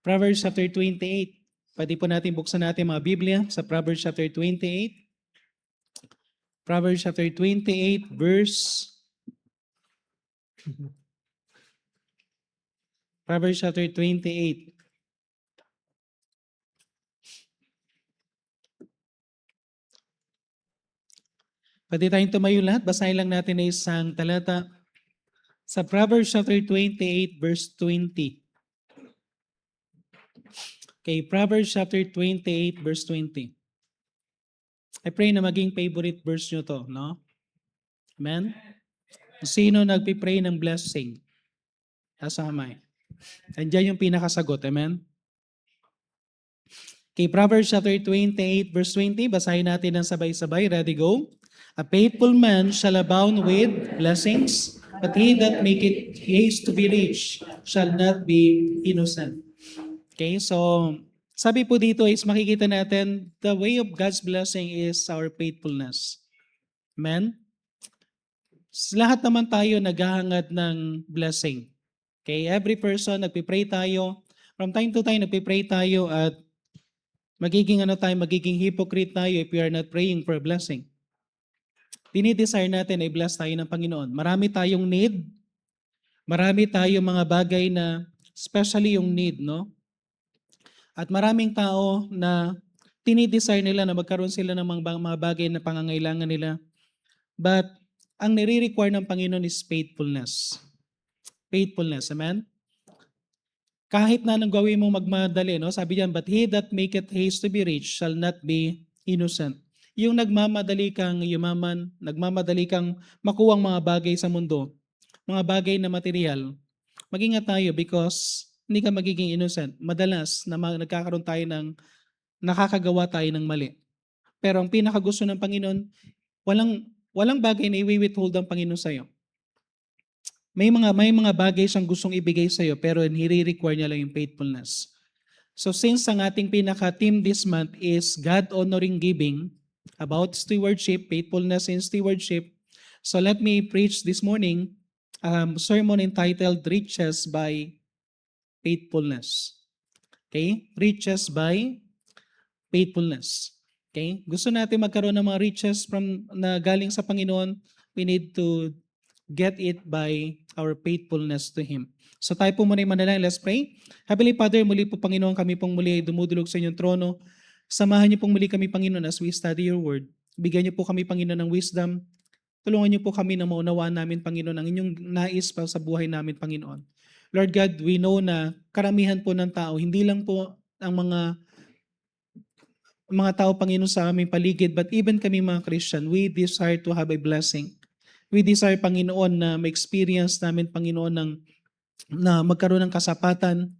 Proverbs chapter 28. Pwede po natin buksan natin mga Biblia sa Proverbs chapter 28. Proverbs chapter 28 Proverbs chapter 28. Pwede tayong tumayo lahat. Basahin lang natin na isang talata sa Proverbs chapter 28 verse 20. Okay, Proverbs chapter 28 verse 20. I pray na maging favorite verse nyo to, no? Amen? Sino nagpipray ng blessing? Kasamay. Andiyan yung pinakasagot, amen? Okay, Proverbs chapter 28 verse 20. Basahin natin ng sabay-sabay. Ready, go? A faithful man shall abound with blessings, but he that maketh haste to be rich shall not be innocent. Okay, so sabi po dito is makikita natin the way of God's blessing is our faithfulness. Amen? Lahat naman tayo naghahangad ng blessing. Okay, every person nagpipray tayo. From time to time nagpipray tayo at magiging hypocrite tayo if we are not praying for a blessing. Dinidesire natin ay bless tayo ng Panginoon. Marami tayong need. Marami tayong mga bagay na especially yung need, no? At maraming tao na tinidesire nila na magkaroon sila ng mga bagay na pangangailangan nila. But ang nire-require ng Panginoon is faithfulness. Faithfulness, amen? Kahit na nang gawin mong magmadali, no? Sabi diyan, but he that maketh haste to be rich shall not be innocent. Yung nagmamadali kang yumaman, nagmamadali kang makuwang mga bagay sa mundo, mga bagay na material, mag-ingat tayo because hindi ka magiging innocent. Madalas na nagkakaroon tayo nakakagawa tayo ng mali. Pero ang pinakagusto ng Panginoon, walang bagay na i-withhold ang Panginoon sa'yo. May mga bagay siyang gustong ibigay sa'yo pero nire-require niya lang yung faithfulness. So since ang ating pinaka-theme this month is God-honoring giving, about stewardship, faithfulness in stewardship, so let me preach this morning sermon entitled Riches by Faithfulness. Okay? Riches by faithfulness. Okay? Gusto natin magkaroon ng mga riches na galing sa Panginoon, we need to get it by our faithfulness to Him. So tayo po muna yung manalangin. Let's pray. Heavenly Father, muli po Panginoon, kami pong muli ay dumudulog sa inyong trono. Samahan niyo pong muli kami, Panginoon, as we study your word. Bigyan niyo po kami, Panginoon, ng wisdom. Tulungan niyo po kami na maunawaan namin, Panginoon, ang inyong nais pa sa buhay namin, Panginoon. Lord God, we know na karamihan po ng tao, hindi lang po ang mga tao, Panginoon, sa aming paligid, but even kami mga Christian, we desire to have a blessing. We desire, Panginoon, na ma-experience namin, Panginoon, na magkaroon ng kasapatan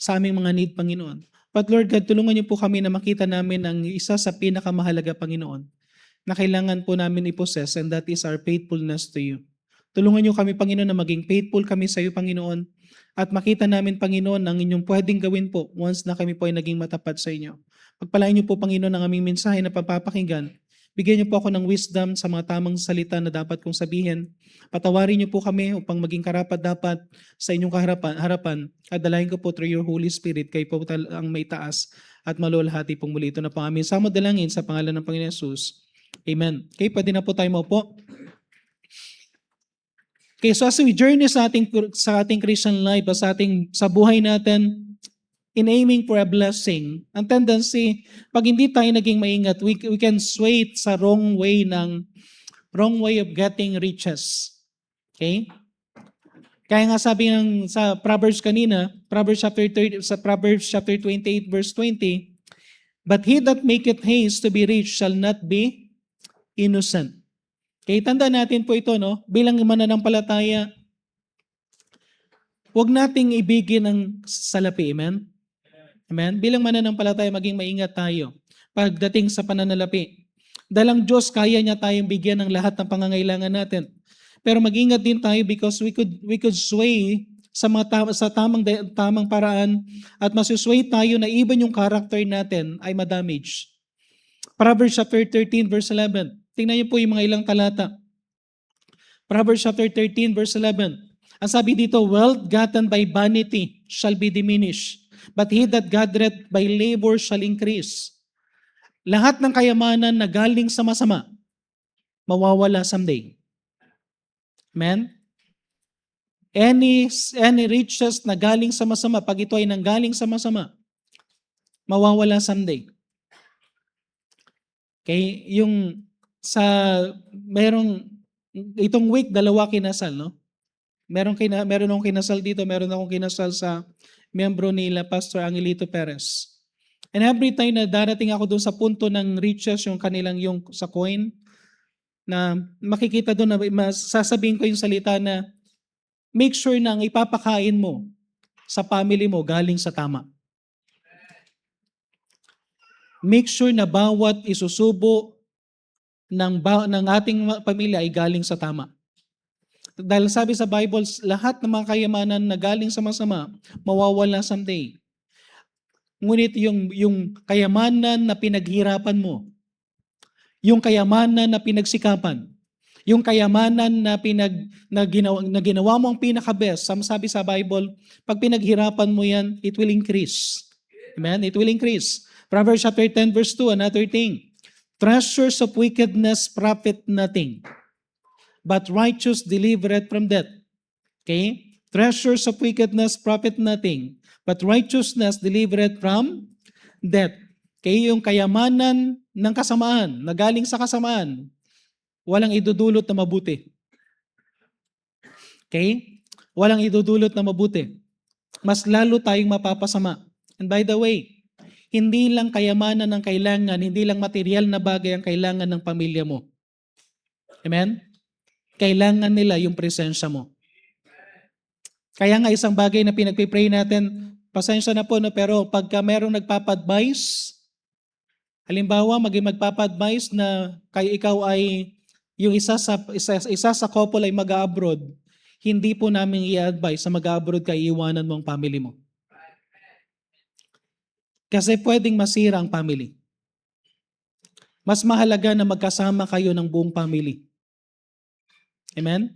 sa aming mga need, Panginoon. But Lord God, tulungan niyo po kami na makita namin ang isa sa pinakamahalaga, Panginoon, na kailangan po namin i-possess, and that is our faithfulness to you. Tulungan niyo kami, Panginoon, na maging faithful kami sa iyo, Panginoon, at makita namin, Panginoon, ang inyong pwedeng gawin po once na kami po ay naging matapat sa inyo. Pagpalain niyo po, Panginoon, ang aming mensahe na papapakinggan. Bigyan niyo po ako ng wisdom sa mga tamang salita na dapat kong sabihin. Patawarin niyo po kami upang maging karapat-dapat sa inyong harapan. At dalahin ko po through your Holy Spirit, kayo po ang may taas at malulahati pong muli. Ito na po aming samod-dalangin sa pangalan ng Panginoon Jesus. Amen. Okay, pwede na po tayo maupo. Okay, so as we journey sa ating Christian life, sa buhay natin, in aiming for a blessing, ang tendency, pag hindi tayo naging maingat, we can sway sa wrong way of getting riches. Okay? Kaya nga sabi sa Proverbs kanina, Proverbs chapter 28 verse 20, but he that maketh haste to be rich shall not be innocent. Okay, tanda natin po ito, no? Bilang mananampalataya, huwag nating ibigin ang salapi, amen? Amen? Bilang mananampalataya, maging maingat tayo pagdating sa pananalapi. Dahil ang Diyos, kaya niya tayong bigyan ng lahat ng pangangailangan natin. Pero mag-ingat din tayo because we could sway sa tamang paraan at masusway tayo na even yung character natin ay madamage. Proverbs chapter 13 verse 11. Tingnan niyo po yung mga ilang talata. Proverbs chapter 13 verse 11. Ang sabi dito, wealth gotten by vanity shall be diminished, but he that gathereth by labor shall increase. Lahat ng kayamanan na galing sa masama, mawawala someday. Amen? Any riches na galing sa masama, pag ito ay nanggaling sa masama, mawawala someday. Okay, yung sa itong week, dalawa kinasal, no? Meron akong kinasal dito, meron akong kinasal sa miyembro nila, Pastor Angelito Perez. And every time na darating ako doon sa punto ng riches, yung kanilang yung sa coin, na makikita doon na sasabihin ko yung salita na make sure na ang ipapakain mo sa family mo galing sa tama. Make sure na bawat isusubo ng ating pamilya ay galing sa tama. Dahil sabi sa Bible, lahat ng mga kayamanan na galing sa masama, mawawala someday. Ngunit yung kayamanan na pinaghirapan mo, yung kayamanan na pinagsikapan, yung kayamanan na ginawa mo ang pinaka-best, sabi sa Bible, pag pinaghirapan mo yan, it will increase. Amen? It will increase. Proverbs chapter 10 verse 2, another thing. Treasures of wickedness profit nothing, but righteous delivereth from death. Okay? Treasures of wickedness profit nothing, but righteousness delivereth from death. Okay? Yung kayamanan ng kasamaan, na galing sa kasamaan, walang idudulot na mabuti. Okay? Walang idudulot na mabuti. Mas lalo tayong mapapasama. And by the way, hindi lang kayamanan ang kailangan, hindi lang material na bagay ang kailangan ng pamilya mo. Amen? Kailangan nila yung presensya mo. Kaya nga isang bagay na pinagpipray natin, pasensya na po, no, pero pagka merong nagpapa-advise, halimbawa magpapa-advise na ikaw ay yung isa sa couple ay mag-abroad, hindi po namin i-advise sa mag-abroad ka, iiwanan mo ang family mo. Kasi pwedeng masira ang family. Mas mahalaga na magkasama kayo ng buong family. Amen?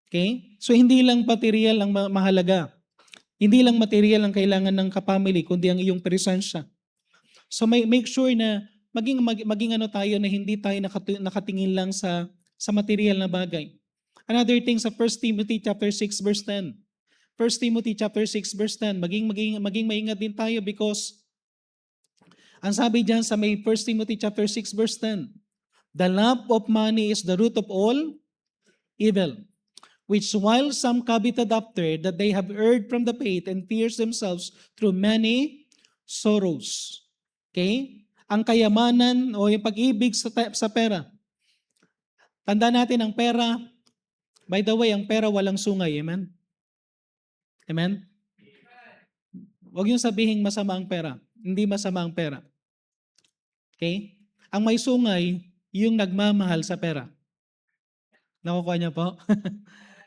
Okay? So hindi lang material ang mahalaga. Hindi lang material ang kailangan ng kapamily, kundi ang iyong presensya. So make sure na maging ano tayo na hindi tayo nakatingin lang sa material na bagay. Another thing sa 1 Timothy chapter 6 verse 10. 1 Timothy chapter 6 verse 10. Maging maingat din tayo because ang sabi diyan sa may 1 Timothy chapter 6 verse 10, the love of money is the root of all evil, which while some coveted after, that they have erred from the faith and pierced themselves through many sorrows. Okay? Ang kayamanan o yung pag-ibig sa pera. Tanda natin ang pera, by the way, ang pera walang sungay. Amen? Amen? Huwag yung sabihin masama ang pera. Hindi masama ang pera. Okay? Ang may sungay, yung nagmamahal sa pera. Nakukuha niya po?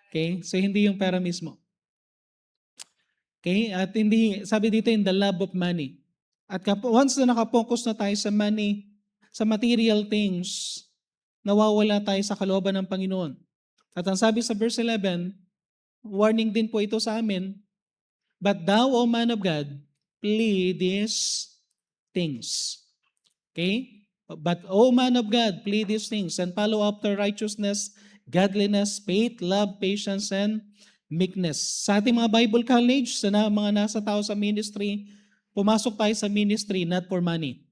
Okay? So, hindi yung pera mismo. Okay? At hindi, sabi dito in the love of money. At once na nakapokus na tayo sa money, sa material things, nawawala tayo sa kalooban ng Panginoon. At ang sabi sa verse 11, warning din po ito sa amin, but thou, O man of God, flee these things. Okay? But, O man of God, flee these things and follow after righteousness, godliness, faith, love, patience, and meekness. Sa ating mga Bible college, sa mga nasa tao sa ministry, pumasok tayo sa ministry not for money.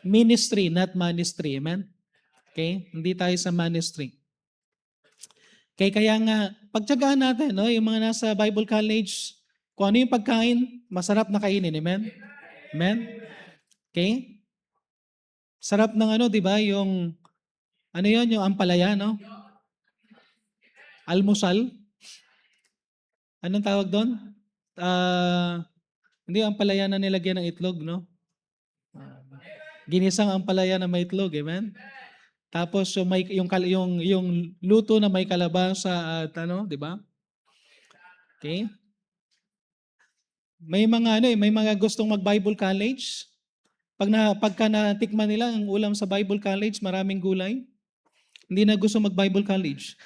Ministry, not ministry. Amen? Okay? Hindi tayo sa ministry. Okay, kaya nga, pagtyagaan natin, no, yung mga nasa Bible college, kung ano yung pagkain, masarap na kainin. Amen? Amen? Okay? Sarap ng ano, di ba? Yung, ano yun, yung ampalaya, no? Almusal. Anong tawag doon? Hindi ampalaya na nilagyan ng itlog, no? Ginisang ampalaya na may itlog, amen? Tapos yung luto na may kalabasa at ano, di ba? Okay? May mga gustong mag-Bible college. Pagka natikman nila ang ulam sa Bible college, maraming gulay, hindi na gusto mag-Bible college.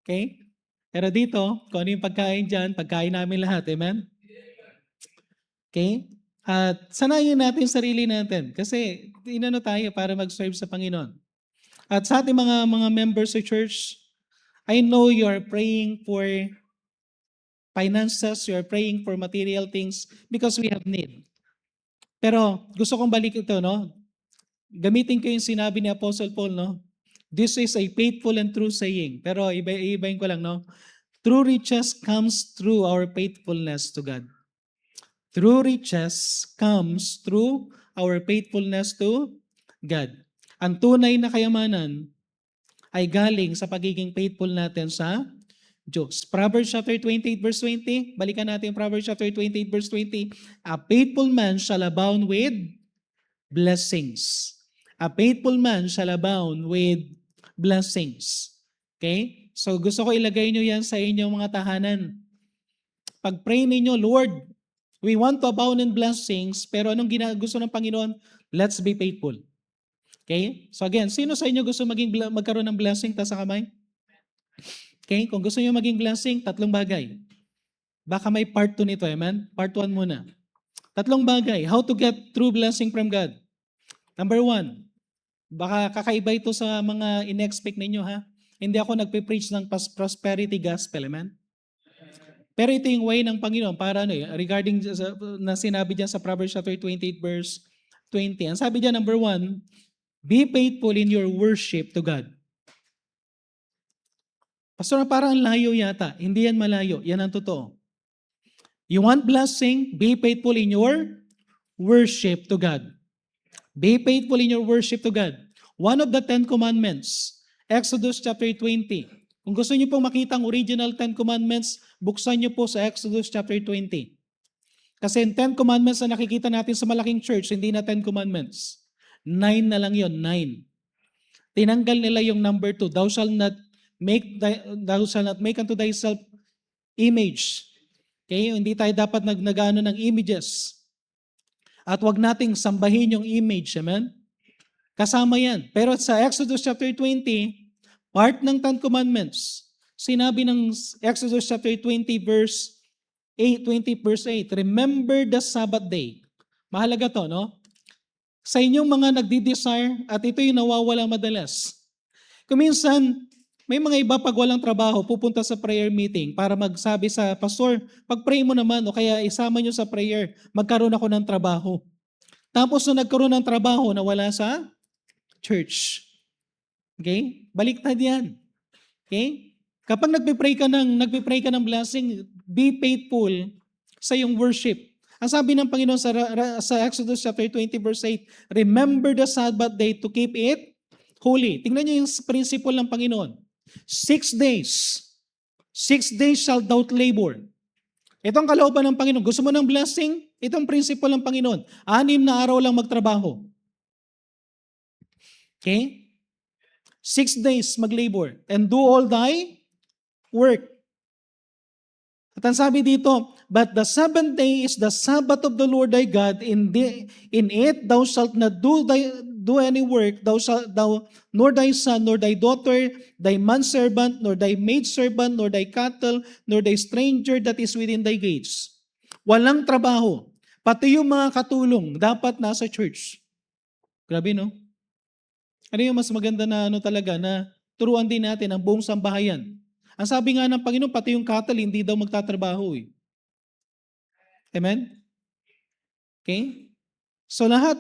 Okay? Pero dito, kung ano yung pagkain dyan, pagkain namin lahat. Amen? Okay? At sanayin natin yung sarili natin kasi inano tayo para mag-serve sa Panginoon. At sa ating mga members sa church, I know you are praying for finances, you are praying for material things because we have need. Pero gusto kong balik ito, no? Gamitin ko yung sinabi ni Apostle Paul, no? This is a faithful and true saying. Pero ibahin ko lang, no? True riches comes through our faithfulness to God. True riches comes through our faithfulness to God. Ang tunay na kayamanan ay galing sa pagiging faithful natin sa Diyos. Proverbs chapter 28 verse 20. Balikan natin Proverbs chapter 28 verse 20. A faithful man shall abound with blessings. A faithful man shall abound with blessings. Okay? So gusto ko ilagay nyo yan sa inyong mga tahanan. Pag-pray ninyo, Lord, we want to abound in blessings, pero anong gusto ng Panginoon? Let's be faithful. Okay? So again, sino sa inyo gusto magkaroon ng blessing? Taas ang kamay. Okay? Kung gusto niyo maging blessing, 3 bagay. Baka may part 2 nito, amen? Part 1 muna. 3 bagay. How to get true blessing from God. Number 1, baka kakaiba ito sa mga in-expect ninyo, ha? Hindi ako nagpe-preach ng prosperity gospel, amen? Pero ito yung way ng Panginoon para regarding na sinabi diyan sa Proverbs chapter 28 verse 20. Ang sabi diyan, number 1, be faithful in your worship to God. Pastor, parang ang layo yata. Hindi yan malayo. Yan ang totoo. You want blessing? Be faithful in your worship to God. Be faithful in your worship to God. One of the 10 commandments, Exodus chapter 20. Kung gusto niyo pong makita ang original 10 commandments, buksan niyo po sa Exodus chapter 20. Kasi yung 10 commandments na nakikita natin sa malaking church, hindi na 10 commandments. 9 na lang yon, 9. Tinanggal nila yung number 2. Thou shalt not make unto thyself image. Okay? Hindi tayo dapat nagano ng images. At wag nating sambahin yung image. Amen? Kasama yan. Pero sa Exodus chapter 20, part ng 10 commandments, sinabi ng Exodus chapter 20 verse 8, remember the Sabbath day. Mahalaga to, no? Sa inyong mga nagdi-desire, at ito yung nawawala madalas. Kuminsan, may mga iba pag walang trabaho, pupunta sa prayer meeting para magsabi sa pastor, pag-pray mo naman o kaya isama nyo sa prayer, magkaroon ako ng trabaho. Tapos nung nagkaroon ng trabaho, nawala sa church. Okay? Baliktad yan. Okay? Kapag nagpe-pray ka ng blessing, be faithful sa iyong worship. Ang sabi ng Panginoon sa Exodus chapter 20 verse 8, remember the Sabbath day to keep it holy. Tingnan niyo yung principle ng Panginoon. 6 days. 6 days shalt thou labor. Ito ang kalooban ng Panginoon. Gusto mo ng blessing? Itong principle ng Panginoon. 6 na araw lang magtrabaho. Okay? 6 days mag-labor and do all thy work. At ang sabi dito, but the 7th day is the Sabbath of the Lord thy God. In it thou shalt not do any work, nor thy son, nor thy daughter, thy manservant, nor thy maidservant, nor thy cattle, nor thy stranger that is within thy gates. Walang trabaho. Pati yung mga katulong dapat nasa church. Grabe, no? Ano yung mas maganda na talaga na turuan din natin ang buong sambahayan. Ang sabi nga ng Panginoon, pati yung cattle hindi daw magtatrabaho eh. Amen? Okay? So lahat.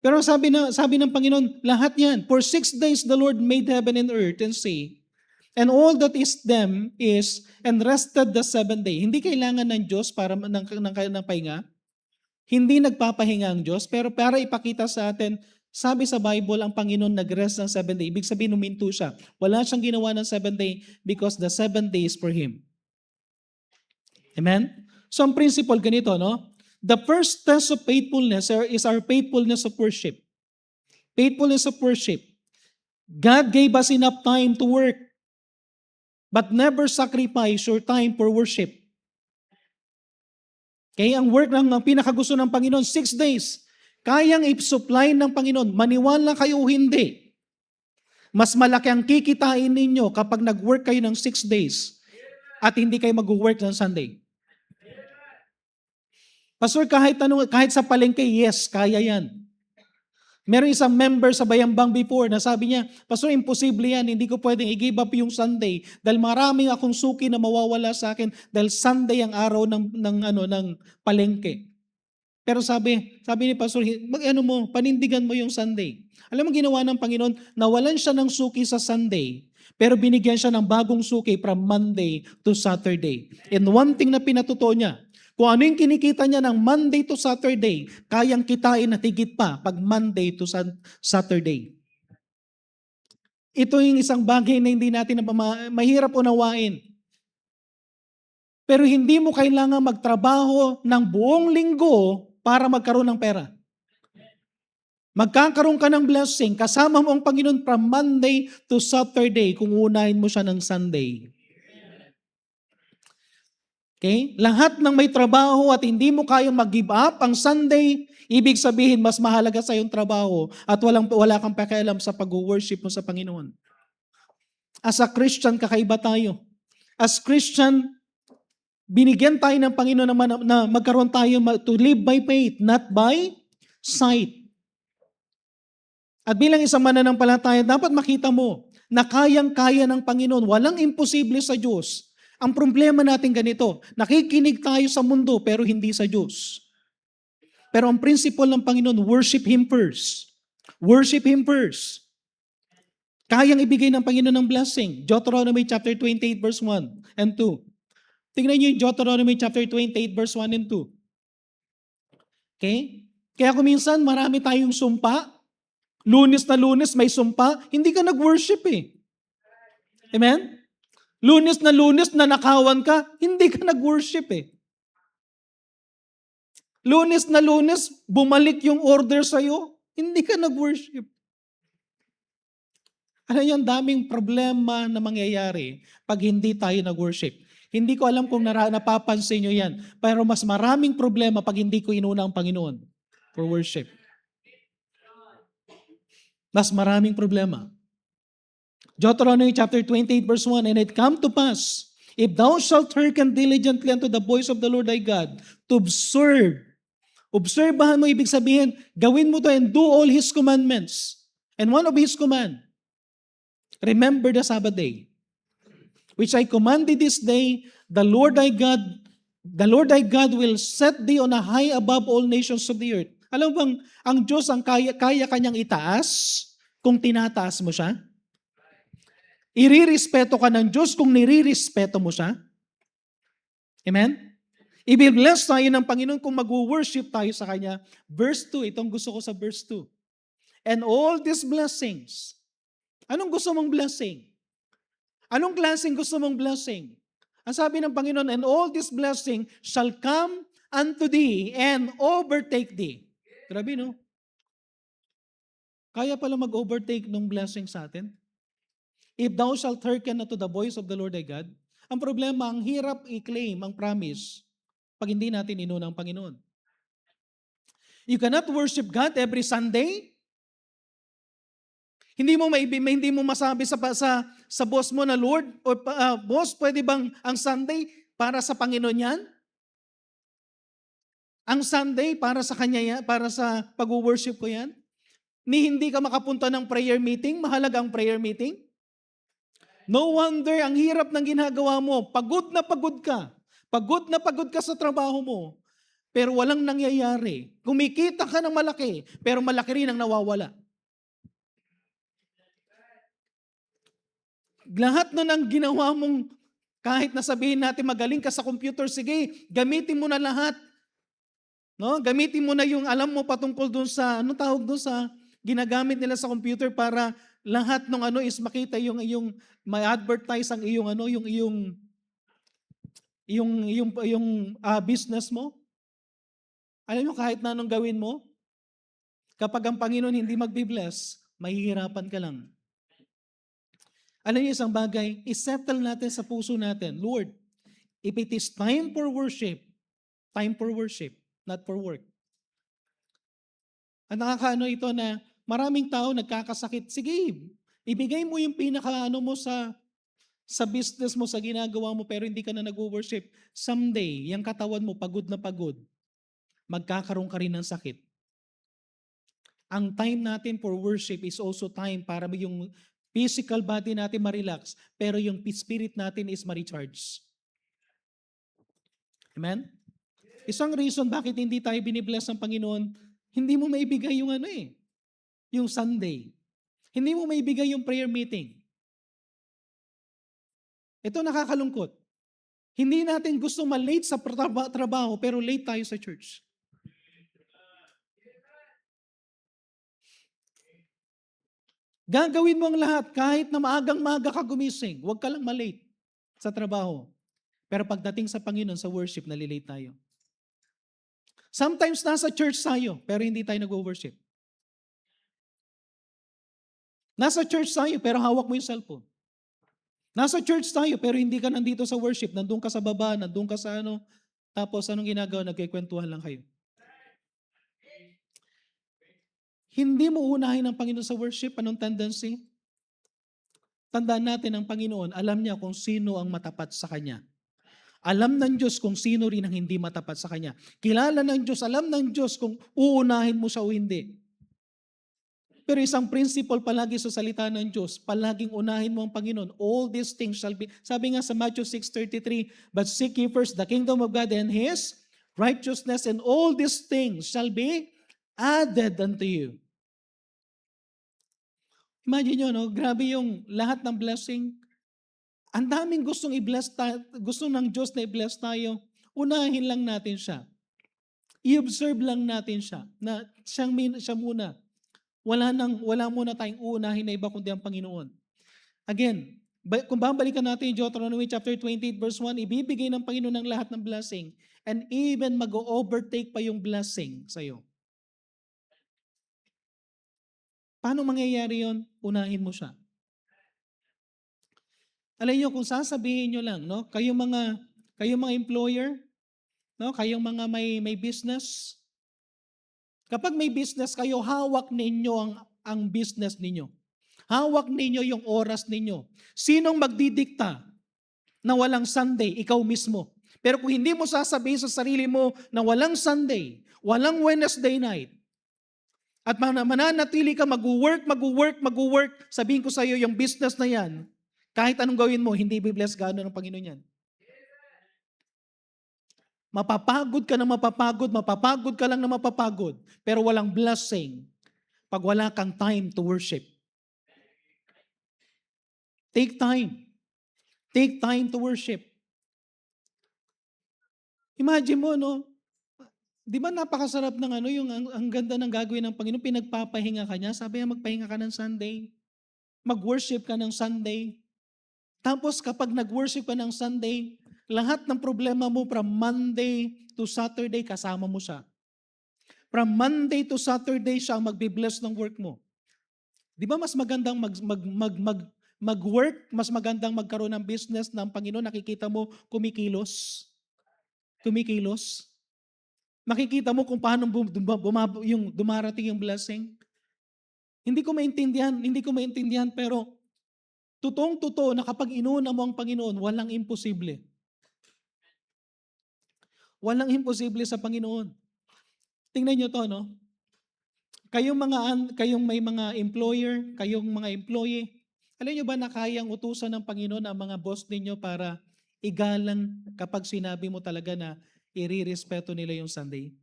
Pero sabi ng Panginoon, lahat yan. For 6 days the Lord made heaven and earth and sea, and all that is them is, and rested the 7th day. Hindi kailangan ng Diyos para ng pahinga. Hindi nagpapahinga ang Diyos, pero para ipakita sa atin, sabi sa Bible, ang Panginoon nag-rest ng 7th day. Ibig sabihin, huminto siya. Wala siyang ginawa ng 7th day because the 7th day is for Him. Amen? So ang principle ganito, no? The first test of faithfulness is our faithfulness of worship. Faithfulness of worship. God gave us enough time to work, but never sacrifice your time for worship. Kaya ang work ng pinakagusto ng Panginoon, 6 days. Kayang i-supply ng Panginoon. Maniwala kayo o hindi. Mas malaki ang kikitain ninyo kapag nag-work kayo ng 6 days at hindi kayo mag-work ng Sunday. Pastor, kahit sa palengke, yes, kaya yan. Meron isang member sa Bayambang before na sabi niya, Pastor, imposible yan, hindi ko pwedeng i-give up yung Sunday dahil maraming akong suki na mawawala sa akin dahil Sunday ang araw ng palengke. Pero sabi ni Pastor, panindigan mo yung Sunday. Alam mo ginawa ng Panginoon, nawalan siya ng suki sa Sunday, pero binigyan siya ng bagong suki from Monday to Saturday. And one thing na pinatutuo niya, kung ano yung kinikita niya ng Monday to Saturday, kayang kitain na higit pa pag Monday to Saturday. Ito yung isang bagay na hindi natin mahirap unawain. Pero hindi mo kailangan magtrabaho ng buong linggo para magkaroon ng pera. Magkakaroon ka ng blessing, kasama mo ang Panginoon from Monday to Saturday kung unahin mo siya ng Sunday. Okay? Lahat ng may trabaho at hindi mo kayang mag-give up ang Sunday, ibig sabihin mas mahalaga sa iyong trabaho at wala kang pakialam sa pag-worship mo sa Panginoon. As a Christian, kakaiba tayo. As Christian, binigyan tayo ng Panginoon na magkaroon tayo to live by faith, not by sight. At bilang isang mananampalataya, dapat makita mo na kayang-kaya ng Panginoon. Walang imposible sa Diyos. Ang problema natin ganito, nakikinig tayo sa mundo pero hindi sa Diyos. Pero ang principle ng Panginoon, worship Him first. Worship Him first. Kayang ibigay ng Panginoon ng blessing. Deuteronomy chapter 28 verse 1 and 2. Tingnan niyo yung Deuteronomy chapter 28 verse 1 and 2. Okay? Kaya kung minsan marami tayong sumpa, Lunes na Lunes may sumpa, hindi ka nag-worship eh. Amen? Lunes na nakawan ka, hindi ka nag-worship eh. Lunes na Lunes, bumalik yung order sa'yo, hindi ka nag-worship. Ano yung daming problema na mangyayari pag hindi tayo nag-worship. Hindi ko alam kung napapansin nyo yan, pero mas maraming problema pag hindi ko inuna ang Panginoon for worship. Mas maraming problema. Deuteronomy chapter 28 verse 1, And it come to pass, if thou shalt hearken diligently unto the voice of the Lord thy God, to obserbahan mo, ibig sabihin, gawin mo to and do all His commandments. And one of His command, remember the Sabbath day, which I commanded this day, the Lord thy God will set thee on a high above all nations of the earth. Alam mo bang, ang Diyos ang kaya kanyang itaas kung tinataas mo siya? Irirespeto ka ng Diyos kung nirirespeto mo siya? Amen? I-bless tayo ng Panginoon kung mag-worship tayo sa Kanya. Verse 2, itong gusto ko sa verse 2. And all these blessings, anong gusto mong blessing? Anong klaseng gusto mong blessing? Ang sabi ng Panginoon, and all this blessing shall come unto thee and overtake thee. Grabe, no? Kaya pala mag-overtake ng blessing sa atin. If thou shalt hearken unto the voice of the Lord thy God. Ang problema, ang hirap i-claim ang promise pag hindi natin inuna ang Panginoon. You cannot worship God every Sunday. Hindi mo masabi sa boss mo na, Lord, or boss, pwede bang ang Sunday para sa Panginoon yan? Ang Sunday para sa Kanya yan, para sa pag-worship ko yan? Ni hindi ka makapunta ng prayer meeting, mahalaga ang prayer meeting? No wonder, ang hirap ng ginagawa mo. Pagod na pagod ka. Pagod na pagod ka sa trabaho mo. Pero walang nangyayari. Kumikita ka ng malaki, pero malaki rin ang nawawala. Lahat na ng ginawa mong, kahit nasabihin natin magaling ka sa computer, sige, gamitin mo na lahat. No? Gamitin mo na yung alam mo patungkol dun sa, anong tawag dun sa ginagamit nila sa computer para lahat ng is makita yung may advertise ang yung business mo. Alam mo, kahit na anong gawin mo, kapag ang Panginoon hindi magbi-bless, mahihirapan ka lang. Alam niyo isang bagay, isettle natin sa puso natin, Lord, if it is time for worship, not for work. At nakakaano ito na maraming tao nagkakasakit. Sige, Ibigay mo yung pinaka-ano mo sa business mo, sa ginagawa mo, pero hindi ka na nag-worship. Someday, yung katawan mo, pagod na pagod, magkakaroon ka rin ng sakit. Ang time natin for worship is also time para yung physical body natin ma-relax, pero yung spirit natin is ma-recharge. Amen? Isang reason bakit hindi tayo binibless ng Panginoon, hindi mo maibigay yung yung Sunday. Hindi mo maibigay yung prayer meeting. Ito nakakalungkot. Hindi natin gusto ma-late sa trabaho, pero late tayo sa church. Gagawin mo ang lahat kahit na maagang-maga ka gumising. Huwag ka lang ma-late sa trabaho. Pero pagdating sa Panginoon, sa worship, nalilate tayo. Sometimes nasa church tayo, pero hindi tayo nag-worship. Nasa church tayo, pero hawak mo yung cellphone. Nasa church tayo, pero hindi ka nandito sa worship. Nandun ka sa baba, nandun ka sa tapos anong ginagawa? Nagkikwentuhan lang kayo. Hindi mo unahin ang Panginoon sa worship. Anong tendency? Tandaan natin ang Panginoon, alam niya kung sino ang matapat sa Kanya. Alam ng Diyos kung sino rin ang hindi matapat sa Kanya. Kilala ng Diyos, alam ng Diyos kung uunahin mo siya o hindi. Pero isang principle palagi sa salita ng Diyos, palaging unahin mo ang Panginoon. All these things shall be, sabi nga sa Matthew 6:33, but seek ye first the kingdom of God and His righteousness, and all these things shall be added unto you. Imagine nyo, no? Grabe yung lahat ng blessing. Ang daming gustong i-bless gusto ng Diyos na i-bless tayo. Unahin lang natin siya. I-observe lang natin siya na siya muna. Wala muna tayong uunahin na iba kundi ang Panginoon. Again, kung babalikan natin yung Deuteronomy chapter 28 verse 1, ibibigay ng Panginoon ng lahat ng blessing and even mag-overtake pa yung blessing sa'yo. Paano mangyayari yon? Unahin mo siya. Alam niyo, kung sasabihin niyo lang, no, kayong mga employer, no, kayong mga may business, kapag may business kayo, hawak ninyo ang business ninyo. Hawak ninyo yung oras ninyo. Sinong magdidikta na walang Sunday? Ikaw mismo. Pero kung hindi mo sasabihin sa sarili mo na walang Sunday, walang Wednesday night, at mananatili ka mag-work, sabihin ko sa iyo, yung business na yan, kahit anong gawin mo, hindi bibless gaano ng Panginoon yan. Mapapagod ka lang na mapapagod, pero walang blessing pag wala kang time to worship. Take time. Take time to worship. Imagine mo, no? Di ba napakasarap ng yung ang ganda ng gagawin ng Panginoon, pinagpapahinga ka niya, sabi niya magpahinga ka ng Sunday. Mag-worship ka ng Sunday. Tapos kapag nag-worship ka ng Sunday, lahat ng problema mo from Monday to Saturday, kasama mo siya. From Monday to Saturday, siya ang magbe-bless ng work mo. Di ba mas magandang mag-work, mas magandang magkaroon ng business ng Panginoon, nakikita mo kumikilos. Kumikilos. Makikita mo kung paano dumarating yung blessing. Hindi ko maintindihan, pero totoong-totoo na kapag inuuna mo ang Panginoon, walang imposible. Walang imposible sa Panginoon. Tingnan nyo to, no? Kayong may mga employer, kayong mga employee, alam nyo ba na kayang utusan ng Panginoon ang mga boss ninyo para igalang kapag sinabi mo talaga na irirespeto nila yung Sunday?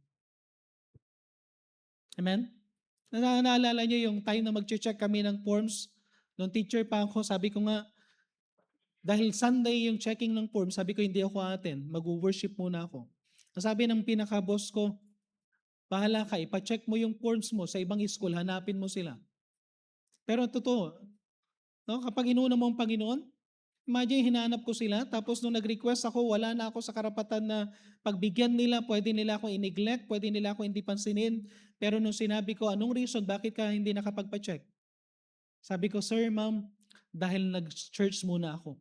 Amen? Naalala nyo yung time na mag-check kami ng forms? Nung teacher pa ako, sabi ko nga, dahil Sunday yung checking ng forms, sabi ko hindi ako attend, mag-worship muna ako. Sabi ng pinaka-boss ko, bahala ka, ipacheck mo yung forms mo sa ibang school, hanapin mo sila. Pero totoo, no, kapag inuna mo ang Panginoon, imagine, hinanap ko sila, tapos nung nag-request ako, wala na ako sa karapatan na pagbigyan nila, pwede nila ako i-neglect, pwede nila ako hindi pansinin. Pero nung sinabi ko, anong reason, bakit ka hindi nakapagpa-check? Sabi ko, sir, ma'am, dahil nag-church muna ako.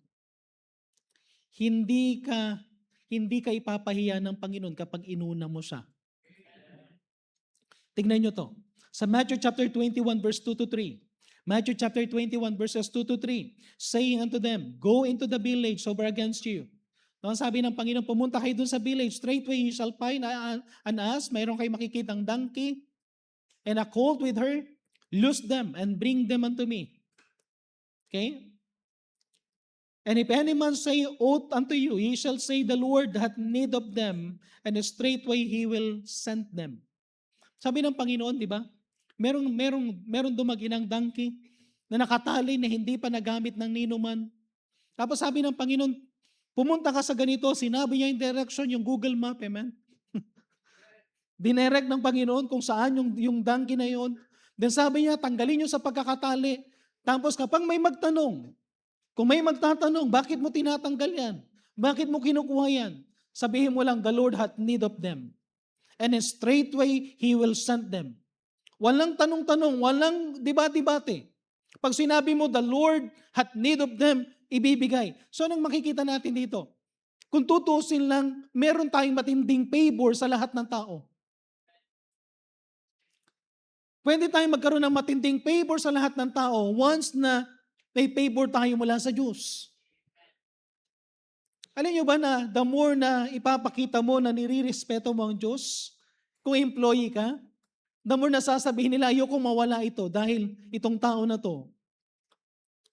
Hindi ka ipapahiya ng Panginoon kapag inuna mo siya. Tignan nyo to. Sa Matthew chapter 21 verse 2 to 3. Matthew chapter 21 verses 2 to 3, saying unto them, go into the village over against you. No, sabi ng Panginoon, pumunta kayo dun sa village, straightway you shall find an ass, mayroon kayo makikitang donkey, and a colt with her, loose them and bring them unto me. Okay? And if any man say aught unto you, he shall say, the Lord hath need of them, and straightway he will send them. Sabi ng Panginoon, di ba? Merong dumaginang donkey na nakatali na hindi pa nagamit ng ninuman. Tapos sabi ng Panginoon, pumunta ka sa ganito, sinabi niya yung direction, yung Google Map, amen? Dinirect ng Panginoon kung saan yung donkey na yun. Then sabi niya, tanggalin niyo sa pagkakatali. Tapos kapag may magtanong, kung may magtatanong, bakit mo tinatanggal yan? Bakit mo kinukuha yan? Sabihin mo lang, the Lord hath need of them. And straightway, He will send them. Walang tanong-tanong, walang debate-debate. Pag sinabi mo, the Lord hath need of them, ibibigay. So anong makikita natin dito? Kung tutusin lang, meron tayong matinding favor sa lahat ng tao. Pwede tayong magkaroon ng matinding favor sa lahat ng tao once na may favor tayo mula sa Diyos. Alam niyo ba na the more na ipapakita mo na nirirespeto mo ang Diyos, kung employee ka, the more na sasabihin nila, ayoko mawala ito dahil itong tao na to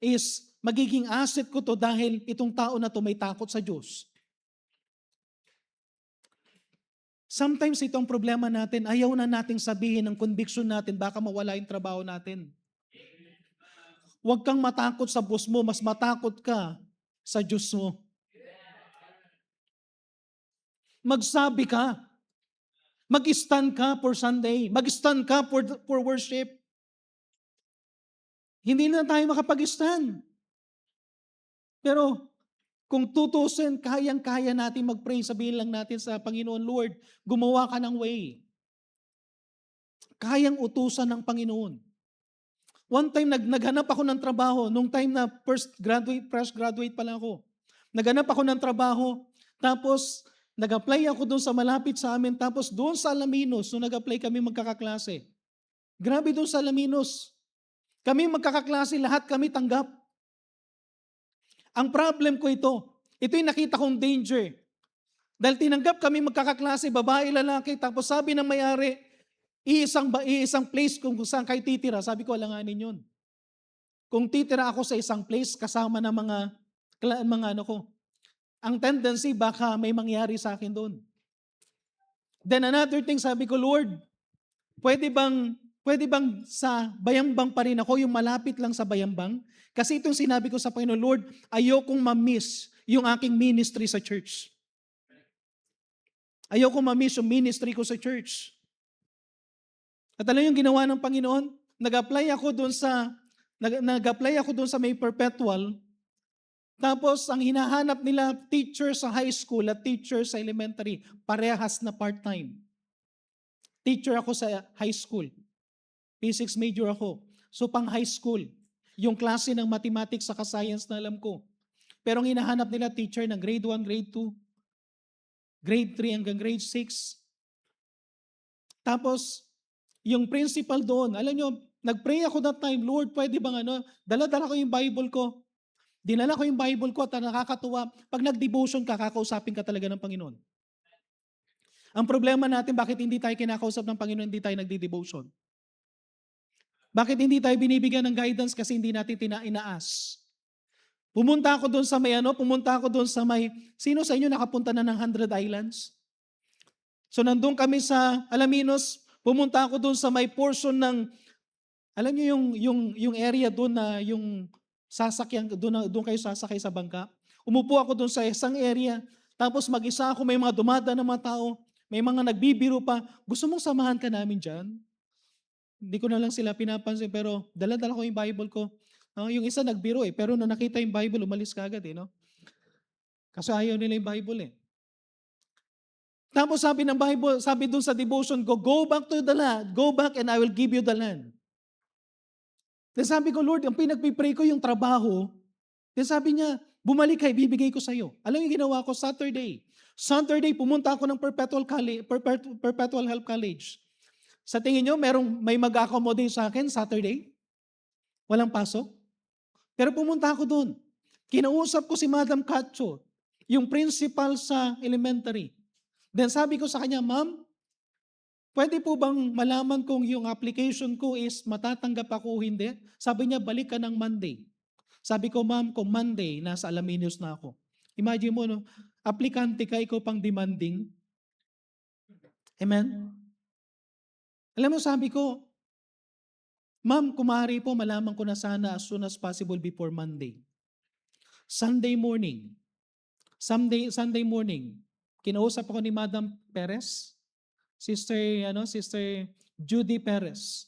is magiging asset ko to dahil itong tao na to may takot sa Diyos. Sometimes itong problema natin, ayaw na nating sabihin ng conviction natin, baka mawala yung trabaho natin. Huwag kang matakot sa boss mo, mas matakot ka sa Diyos mo. Magsabi ka. Mag-stand ka for Sunday. Mag-stand ka for worship. Hindi na tayo makapag-stand. Pero kung tutusin, kayang-kaya natin mag-pray, sabihin lang natin sa Panginoon, Lord, gumawa ka ng way. Kayang utusan ng Panginoon. One time, naghanap ako ng trabaho. Nung time na fresh graduate pa lang ako. Naghanap ako ng trabaho. Tapos, nag-apply ako doon sa malapit sa amin. Tapos, doon sa Alaminos, nung nag-apply kami magkakaklase. Grabe doon sa Alaminos. Kami magkakaklase, lahat kami tanggap. Ang problem ko ito yung nakita kong danger. Dahil tinanggap kami magkakaklase, babae, lalaki. Tapos sabi ng may-ari, iisang place kung saan kayo titira. Sabi ko, alanganin yun. Kung titira ako sa isang place kasama ng mga ano ko, ang tendency baka may mangyari sa akin doon. Then another thing, sabi ko, Lord, pwede bang sa Bayambang pa rin ako, yung malapit lang sa Bayambang? Kasi itong sinabi ko sa Panginoon, Lord, ayokong ma-miss yung aking ministry sa church. Ayokong ma-miss yung ministry ko sa church. At alam yung ginawa ng Panginoon? Nag-apply ako doon sa may perpetual. Tapos ang hinahanap nila, teacher sa high school at teacher sa elementary, parehas na part-time. Teacher ako sa high school. Physics major ako. So pang high school, yung klase ng mathematics sa science na alam ko. Pero ang hinahanap nila, teacher ng grade 1, grade 2, grade 3 hanggang grade 6. Tapos, yung principal doon, alam nyo, nag-pray ako that time, Lord, pwede bang dala-dala ko yung Bible ko. Dinala ko yung Bible ko at nakakatuwa. Pag nag-devotion ka, kakausapin ka talaga ng Panginoon. Ang problema natin, bakit hindi tayo kinakausap ng Panginoon, hindi tayo nagdi-devotion? Bakit hindi tayo binibigyan ng guidance? Kasi hindi natin inaas. Pumunta ako doon sa may, sino sa inyo nakapunta na ng 100 Islands? So nandun kami sa Alaminos, pumunta ako doon sa may portion ng, alam niyo yung area doon na yung sasakyan, doon kayo sasakay sa bangka. Umupo ako doon sa isang area, tapos mag-isa ako, may mga dumada ng mga tao, may mga nagbibiro pa, gusto mong samahan ka namin dyan? Hindi ko na lang sila pinapansin, pero dala-dala ko yung Bible ko. Yung isa nagbiro pero nung nakita yung Bible, umalis ka agad no? Kasi ayaw nila yung Bible Tapos sabi ng Bible, sabi dun sa devotion ko, go back to the land, go back and I will give you the land. Then sabi ko, Lord, ang pinagpipray ko yung trabaho. Then sabi niya, bumalik ka, ibibigay ko sa'yo. Alam yung ginawa ko, Saturday, pumunta ako ng Perpetual Help College. Sa tingin nyo, may mag-accommodate sa akin Saturday? Walang pasok? Pero pumunta ako doon. Kinausap ko si Madam Cacho, yung principal sa elementary. Then sabi ko sa kanya, Ma'am, pwede po bang malaman kung yung application ko is matatanggap ako o hindi? Sabi niya, balik ka ng Monday. Sabi ko, Ma'am, kung Monday, nasa Alaminos na ako. Imagine mo, no? Aplikante ka, ikaw pang demanding. Amen? Alam mo, sabi ko, Ma'am, kumari po, malaman ko na sana as soon as possible before Monday. Sunday morning, Sunday morning, kinausap ako ni Madam Perez, Sister Judy Perez.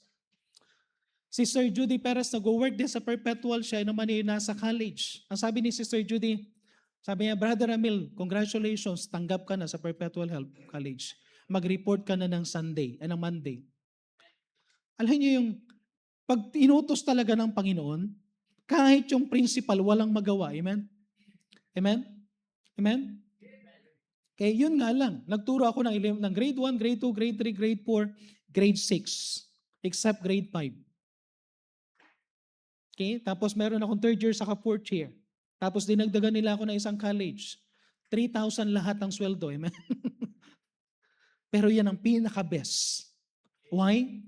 Sister Judy Perez, nag-work din sa Perpetual, siya naman ay nasa college. Ang sabi ni Sister Judy, sabi niya, Brother Amil, congratulations, tanggap ka na sa Perpetual Health College. Mag-report ka na ng Monday. Alam niyo yung pag inutos talaga ng Panginoon, kahit yung principal walang magawa. Amen? Amen? Amen? Kaya yun nga lang, nagturo ako ng grade 1, grade 2, grade 3, grade 4, grade 6, except grade 5. Okay? Tapos meron akong third year saka fourth year. Tapos dinagdagan nila ako ng isang college. 3,000 lahat ang sweldo. Amen? Pero yan ang pinaka-best. Why?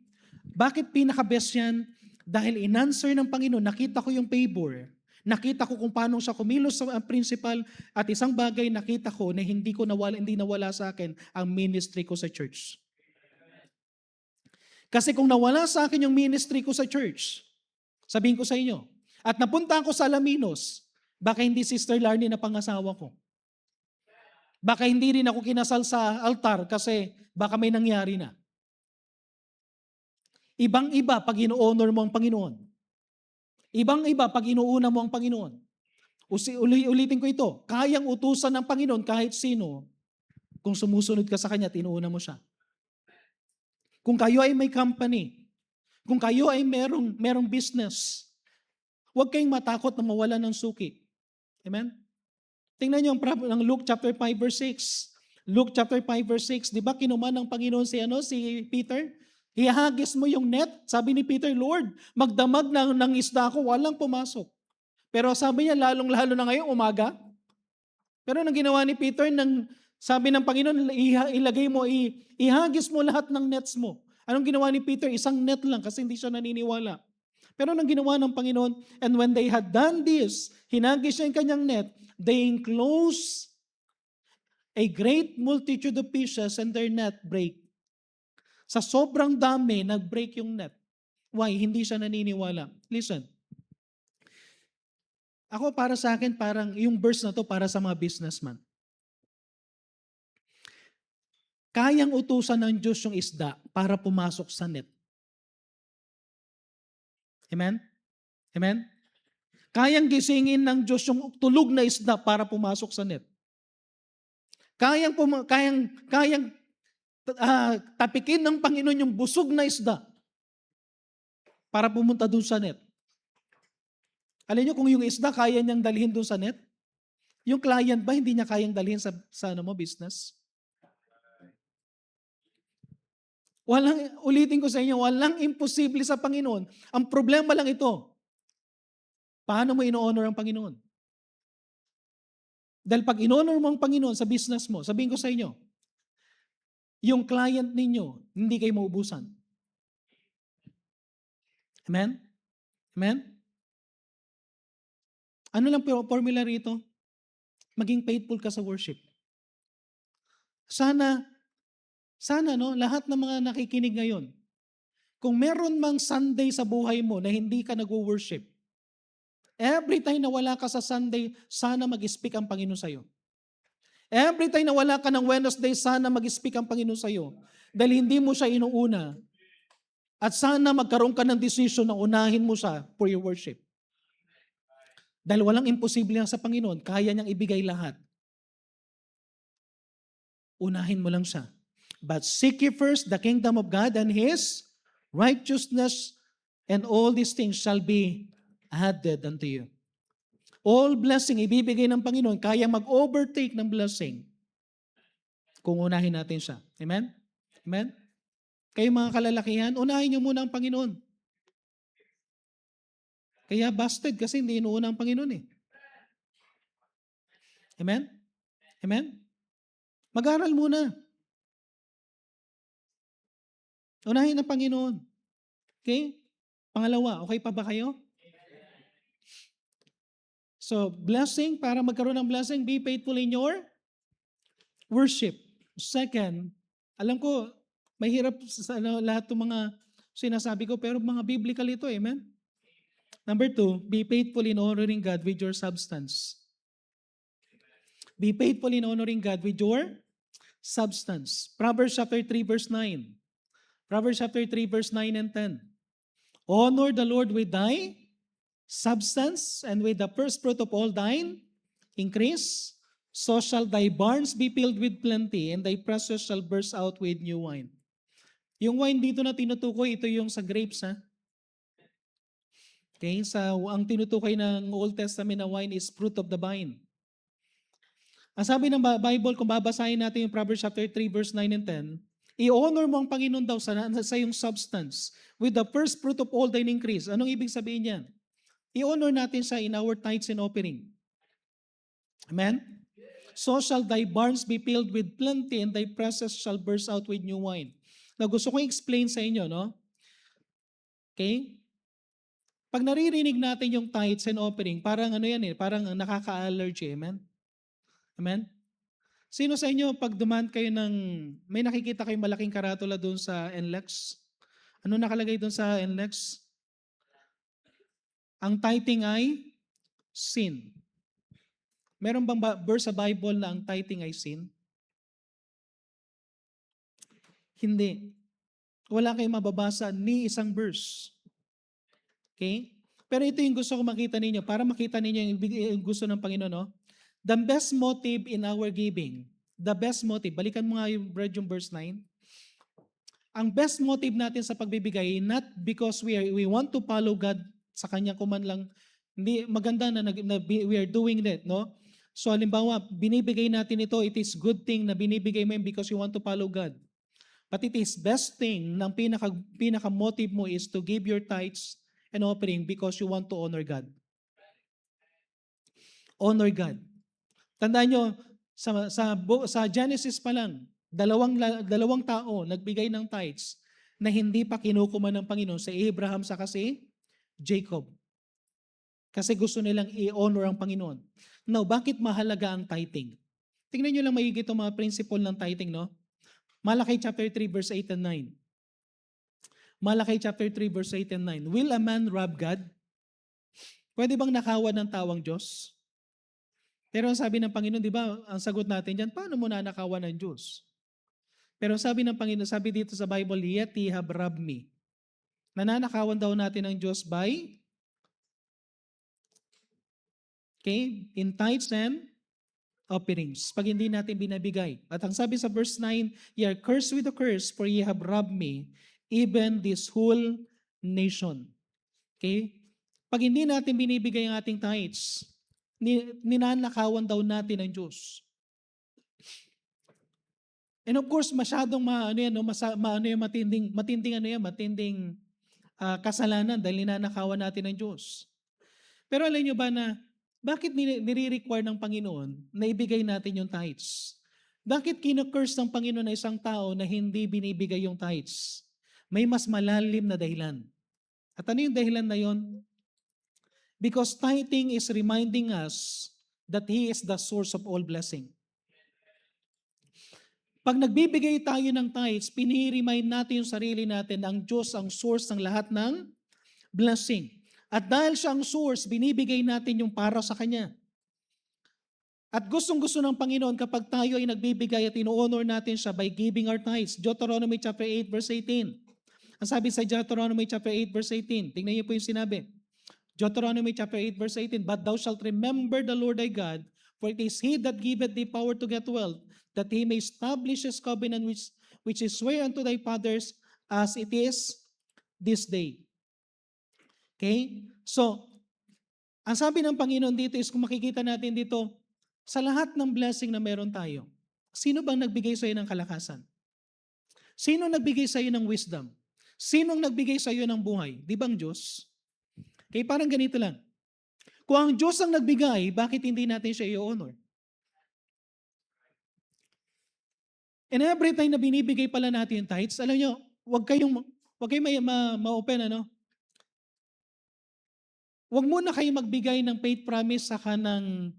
Bakit pinaka-best yan? Dahil in-answer ng Panginoon, nakita ko yung favor. Nakita ko kung paano siya kumilos sa principal at isang bagay nakita ko na hindi nawala sa akin ang ministry ko sa church. Kasi kung nawala sa akin yung ministry ko sa church, sabihin ko sa inyo, at napunta ako sa Alaminos, baka hindi Sister Larnie na pangasawa ko. Baka hindi rin ako kinasal sa altar kasi baka may nangyari na. Ibang-iba pag ino-honor mo ang Panginoon. Ibang-iba pag inuuna mo ang Panginoon. Ulitin ko ito, kayang utusan ng Panginoon kahit sino kung sumusunod ka sa Kanya at inuuna mo siya. Kung kayo ay may company, kung kayo ay merong business, huwag kayong matakot na mawala ng suki. Amen? Tingnan niyo ang Luke chapter 5 verse 6. Luke chapter 5 verse 6, di ba kinuman ng Panginoon si Peter? Ihagis mo yung net. Sabi ni Peter, Lord, magdamag ng isda ko, walang pumasok. Pero sabi niya, lalong-lalo na ngayong umaga. Pero nang ginawa ni Peter, sabi ng Panginoon, ihagis mo lahat ng nets mo. Anong ginawa ni Peter? Isang net lang kasi hindi siya naniniwala. Pero nang ginawa ng Panginoon, and when they had done this, hinagis niya yung kanyang net, they enclosed a great multitude of fishes and their net break. Sa sobrang dami, nag-break yung net. Why? Hindi siya naniniwala. Listen. Ako para sa akin, parang yung verse na to para sa mga businessman. Kayang utusan ng Diyos yung isda para pumasok sa net. Amen? Amen? Kayang gisingin ng Diyos yung tulog na isda para pumasok sa net. Kayang tapikin ng Panginoon yung busog na isda para pumunta dun sa net. Alam niyo kung yung isda kaya niyang dalhin dun sa net? Yung client ba hindi niya kayang dalhin sa business? Ulitin ko sa inyo, walang imposible sa Panginoon. Ang problema lang ito, paano mo ino-honor ang Panginoon? Dahil pag in-honor mo ang Panginoon sa business mo, sabihin ko sa inyo, yung client ninyo, hindi kayo maubusan. Amen? Amen? Ano lang formula rito? Maging faithful ka sa worship. Sana lahat ng mga nakikinig ngayon, kung meron mang Sunday sa buhay mo na hindi ka nag-worship, every time na wala ka sa Sunday, sana mag-speak ang Panginoon sa'yo. Every time na wala ka ng Wednesday, sana mag-speak ang Panginoon sa'yo. Dahil hindi mo siya inuuna. At sana magkaroon ka ng decision na unahin mo siya for your worship. Dahil walang imposible lang sa Panginoon, kaya niyang ibigay lahat. Unahin mo lang siya. But seek ye first the kingdom of God and His righteousness, and all these things shall be added unto you. All blessing ibibigay ng Panginoon, kaya mag-overtake ng blessing kung unahin natin siya. Amen? Amen? Kayo mga kalalakihan, unahin niyo muna ang Panginoon. Kaya busted kasi hindi inuuna ang Panginoon eh. Amen? Amen? Mag-aral muna. Unahin ang Panginoon. Okay? Pangalawa, okay pa ba kayo? So, blessing, para magkaroon ng blessing, be faithful in your worship. Second, alam ko, mahirap sa lahat ng mga sinasabi ko, pero mga biblical ito, amen? Number 2, be faithful in honoring God with your substance. Be faithful in honoring God with your substance. Proverbs chapter 3 verse 9. Proverbs chapter 3 verse 9 and 10. Honor the Lord with thy substance and with the first fruit of all thine increase. So shall thy barns be filled with plenty and thy presses shall burst out with new wine. Yung wine dito na tinutukoy, ito yung sa grapes ha. Okay, ang tinutukoy ng Old Testament na wine is fruit of the vine. Ang sabi ng Bible, kung babasahin natin yung Proverbs chapter 3 verse 9 and 10, i-honor mo ang Panginoon daw sa iyong substance with the first fruit of all thine increase. Anong ibig sabihin niyan? I-honor natin siya in our tithes and offering. Amen? So shall thy barns be filled with plenty and thy presses shall burst out with new wine. Now gusto kong explain sa inyo, no? Okay? Pag naririnig natin yung tithes and offering, parang ano yan eh, parang nakaka-allergy. Amen? Amen? Sino sa inyo, pag dumaan kayo may nakikita kayong malaking karatula doon sa NLEX? Ano nakalagay doon sa NLEX? Ang tithing ay sin. Meron bang verse sa Bible na ang tithing ay sin? Hindi. Wala kayong mababasa ni isang verse. Okay? Pero ito yung gusto ko makita ninyo, para makita ninyo yung gusto ng Panginoon, no? The best motive in our giving, the best motive, balikan mo nga yung verse 9. Ang best motive natin sa pagbibigay, not because we want to follow God sa kanya kuman lang, hindi maganda na we are doing that, no? So halimbawa, binibigay natin ito, it is good thing na binibigay mo yun because you want to follow God. But it is best thing, ng pinaka motive mo is to give your tithes and offering because you want to honor God. Honor God. Tandaan nyo, sa Genesis pa lang, dalawang tao nagbigay ng tithes na hindi pa kinukuman ng Panginoon, si Abraham sa si Jacob. Kasi gusto nilang i-honor ang Panginoon. Now, bakit mahalaga ang tithing? Tingnan nyo lang maigit ang mga principle ng tithing, no? Malakay chapter 3 verse 8 and 9. Malakay chapter 3 verse 8 and 9. Will a man rob God? Pwede bang nakawan ng tao ang Diyos? Pero ang sabi ng Panginoon, di ba, ang sagot natin dyan, paano mo nanakawan ng Diyos? Pero sabi ng Panginoon, sabi dito sa Bible, yet he have robbed me. Nananakawan daw natin ng Diyos by in tithes and offerings. Pag hindi natin binabigay. At ang sabi sa verse 9, ye are cursed with a curse, for ye have robbed me, even this whole nation. Okay? Pag hindi natin binibigay ang ating tithes, ninanakawan daw natin ang Diyos. And of course, masyadong matinding kasalanan dahil ninanakawan natin ang Diyos. Pero alam nyo ba na bakit nire-require ng Panginoon na ibigay natin yung tithes? Bakit kina-curse ng Panginoon na isang tao na hindi binibigay yung tithes? May mas malalim na dahilan. At ano yung dahilan na yon? Because tithing is reminding us that He is the source of all blessing. Pag nagbibigay tayo ng tithes, piniremind natin yung sarili natin na ang Diyos ang source ng lahat ng blessing. At dahil siya ang source, binibigay natin yung para sa Kanya. At gustong-gusto ng Panginoon kapag tayo ay nagbibigay at ino-honor natin siya by giving our tithes. Deuteronomy chapter 8 verse 18. Ang sabi sa Deuteronomy chapter 8 verse 18, tingnan niyo po yung sinabi. Deuteronomy chapter 8 verse 18, but thou shalt remember the Lord thy God, for it is He that giveth thee power to get wealth, that He may establish His covenant which is swear unto thy fathers as it is this day. Okay? So, ang sabi ng Panginoon dito is kung makikita natin dito, sa lahat ng blessing na meron tayo, sino bang nagbigay sa iyo ng kalakasan? Sino nagbigay sa iyo ng wisdom? Sino nagbigay sa iyo ng buhay? Di bang Diyos? Okay, parang ganito lang. Kung ang Diyos ang nagbigay, bakit hindi natin siya i-honor? And every time na binibigay pala natin yung tithes, alam nyo, wag kayong ma-open, ano? Wag muna kayo magbigay ng faith promise saka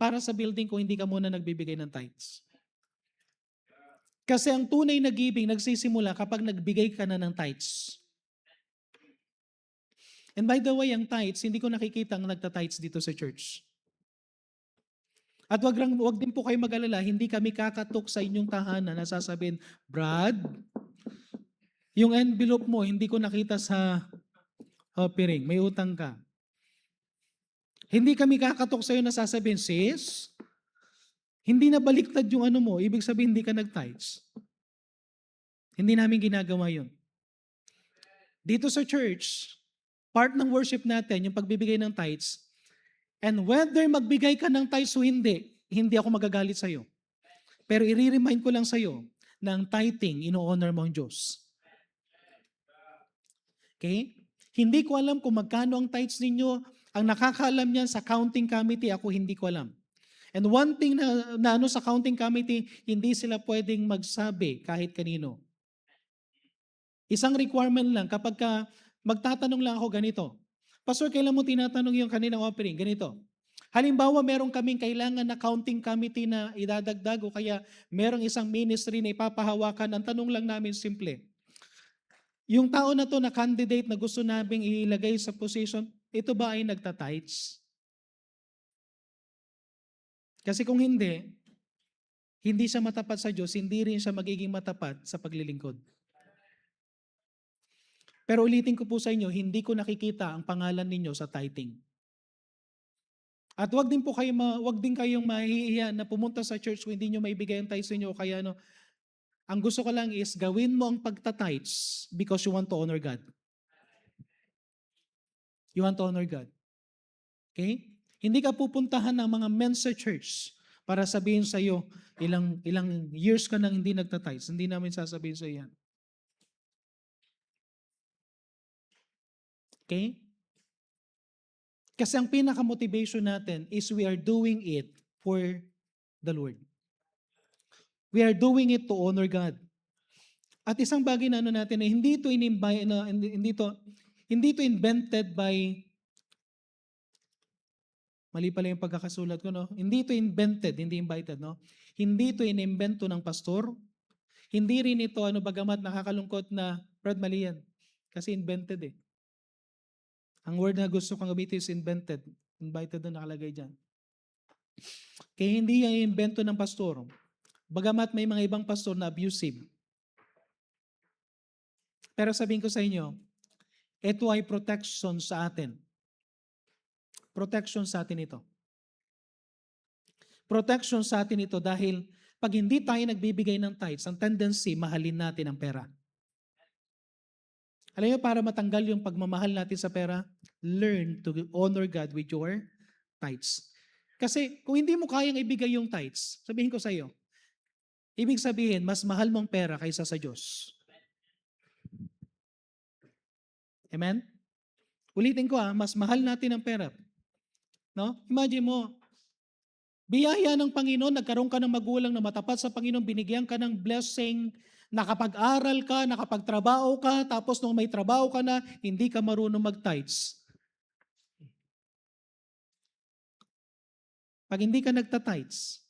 para sa building kung hindi ka muna nagbibigay ng tithes. Kasi ang tunay na giving nagsisimula kapag nagbigay ka na ng tithes. And by the way, ang tithes, hindi ko nakikita ang nagta-tithes dito sa church. At wag din po kayo mag-alala, hindi kami kakatok sa inyong tahanan na sasabihin, Brad, yung envelope mo, hindi ko nakita sa offering, may utang ka. Hindi kami kakatok sa iyo na sasabihin, sis, hindi na baliktad yung ano mo, ibig sabihin hindi ka nag-tithes. Hindi namin ginagawa yun. Dito sa church, part ng worship natin, yung pagbibigay ng tithes, and whether magbigay ka ng tithes o hindi ako magagalit sa iyo. Pero i-remind ko lang sa iyo na ang tithing, ino-honor mo ang Diyos. Okay? Hindi ko alam kung magkano ang tithes ninyo. Ang nakakaalam niyan sa counting committee, ako hindi ko alam. And one thing na sa counting committee, hindi sila pwedeng magsabi kahit kanino. Isang requirement lang, kapag magtatanong lang ako ganito, Pastor, kailan mo tinatanong yung kaninang offering? Ganito. Halimbawa, meron kaming kailangan na counting committee na idadagdag o kaya merong isang ministry na ipapahawakan. Ang tanong lang namin simple. Yung tao na to na candidate na gusto naming ilagay sa position, ito ba ay nagta-tithes? Kasi kung hindi siya matapat sa Diyos, hindi rin siya magiging matapat sa paglilingkod. Pero ulitin ko po sa inyo, hindi ko nakikita ang pangalan ninyo sa tithing. At wag din kayong mahihiya na pumunta sa church kung hindi nyo maibigay ang tithes ninyo. Kaya ang gusto ko lang is gawin mo ang pagta-tithes because you want to honor God. You want to honor God. Okay? Hindi ka pupuntahan ng mga men sa church para sabihin sa iyo, ilang years ka nang hindi nagta-tithes. Hindi namin sasabihin sa iyo yan. Okay? Kasi ang pinaka-motivation natin is we are doing it for the Lord. We are doing it to honor God. At isang bagay na natin na hindi ito invented by, mali pala yung pagkakasulat ko, no? Hindi ito invented, hindi invited, no? Hindi ito inimbento ng pastor. Hindi rin ito, bagamat nakakalungkot na, Brad, mali yan. Kasi invented eh. Ang word na gusto kong gamitin is invented. Invited na nakalagay dyan. Kaya hindi yan invento ng pastor. Bagamat may mga ibang pastor na abusive. Pero sabihin ko sa inyo, ito ay protection sa atin. Protection sa atin ito. Protection sa atin ito dahil pag hindi tayo nagbibigay ng tithes, ang tendency, mahalin natin ang pera. Alam niyo, para matanggal yung pagmamahal natin sa pera, learn to honor God with your tithes. Kasi kung hindi mo kayang ibigay yung tithes, sabihin ko sa iyo, ibig sabihin, mas mahal mong pera kaysa sa Diyos. Amen? Ulitin ko mas mahal natin ang pera. No? Imagine mo, biyaya ng Panginoon, nagkaroon ka ng magulang na matapat sa Panginoon, binigyan ka ng blessing, nakapag-aral ka, nakapagtrabaho ka, tapos nung may trabaho ka na, hindi ka marunong mag-tithes. Pag hindi ka nagta-tithes,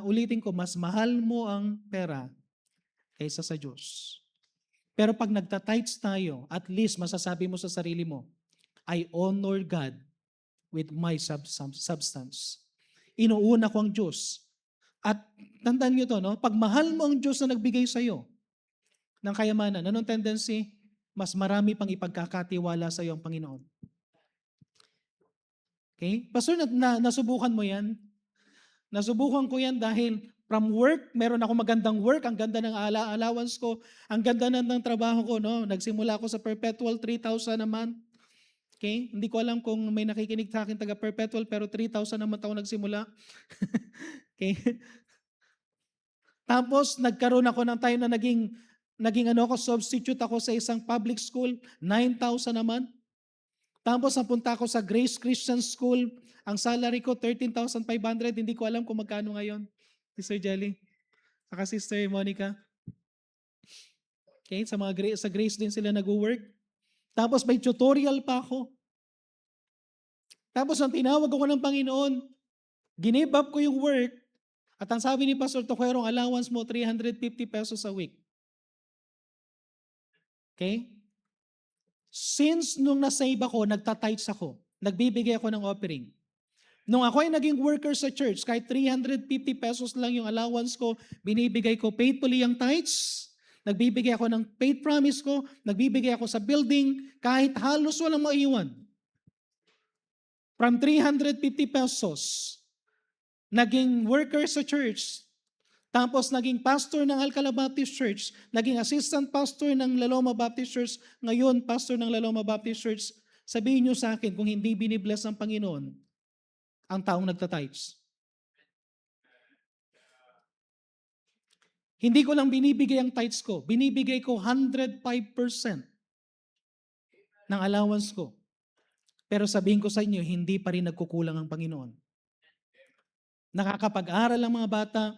ulitin ko, mas mahal mo ang pera kaysa sa Diyos. Pero pag nagta-tithes tayo, at least masasabi mo sa sarili mo, I honor God with my substance. Inuuna ko ang Diyos. At tandaan nyo to, no? Pag mahal mo ang Diyos na nagbigay sa iyo ng kayamanan, anong tendency? Mas marami pang ipagkakatiwala sa iyo ang Panginoon. Okay? Pastor, nasubukan mo yan? Nasubukan ko yan dahil from work, meron ako magandang work, ang ganda ng allowance ko, ang ganda ng trabaho ko, no? Nagsimula ako sa perpetual 3,000 a month. Okay? Hindi ko alam kung may nakikinig sa akin taga perpetual, pero 3,000 a month ako nagsimula. Okay? Tapos nagkaroon ako ng time na naging substitute ako sa isang public school, 9,000 a month. Tapos napunta ako sa Grace Christian School. Ang salary ko, 13,500. Hindi ko alam kung magkano ngayon. Sister Jelly. Saka Sister Monica. Okay, sa Grace din sila nag-work. Tapos may tutorial pa ako. Tapos ang tinawag ako ng Panginoon, give up ko yung work. At ang sabi ni Pastor Toquero, allowance mo 350 pesos a week. Okay? Since nung nasave ako, nagtatights ako. Nagbibigay ako ng offering. Nung ako ay naging worker sa church, kahit 350 pesos lang yung allowance ko, binibigay ko faithfully ang tithes, nagbibigay ako ng faith promise ko, nagbibigay ako sa building, kahit halos walang maiwan. From 350 pesos, naging worker sa church, tapos naging pastor ng Alcala Baptist Church, naging assistant pastor ng Laloma Baptist Church, ngayon pastor ng Laloma Baptist Church. Sabihin niyo sa akin kung hindi binibless ng Panginoon ang taong nagtatights. Hindi ko lang binibigay ang tithes ko. Binibigay ko 105% ng allowance ko. Pero sabihin ko sa inyo, hindi pa rin nagkukulang ang Panginoon. Nakakapag-aral ang mga bata,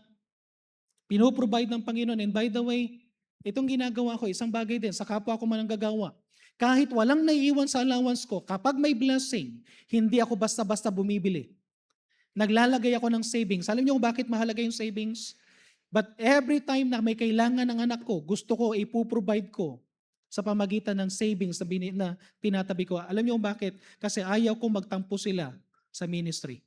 pinoprovide ng Panginoon. And by the way, itong ginagawa ko, isang bagay din, sa kapwa ko mananggagawa. Kahit walang naiiwan sa allowance ko, kapag may blessing, hindi ako basta-basta bumibili. Naglalagay ako ng savings. Alam niyo kung bakit mahalaga yung savings? But every time na may kailangan ng anak ko, gusto ko ipoprovide ko sa pamagitan ng savings na tinatabi ko. Alam niyo kung bakit? Kasi ayaw kong magtampo sila sa ministry.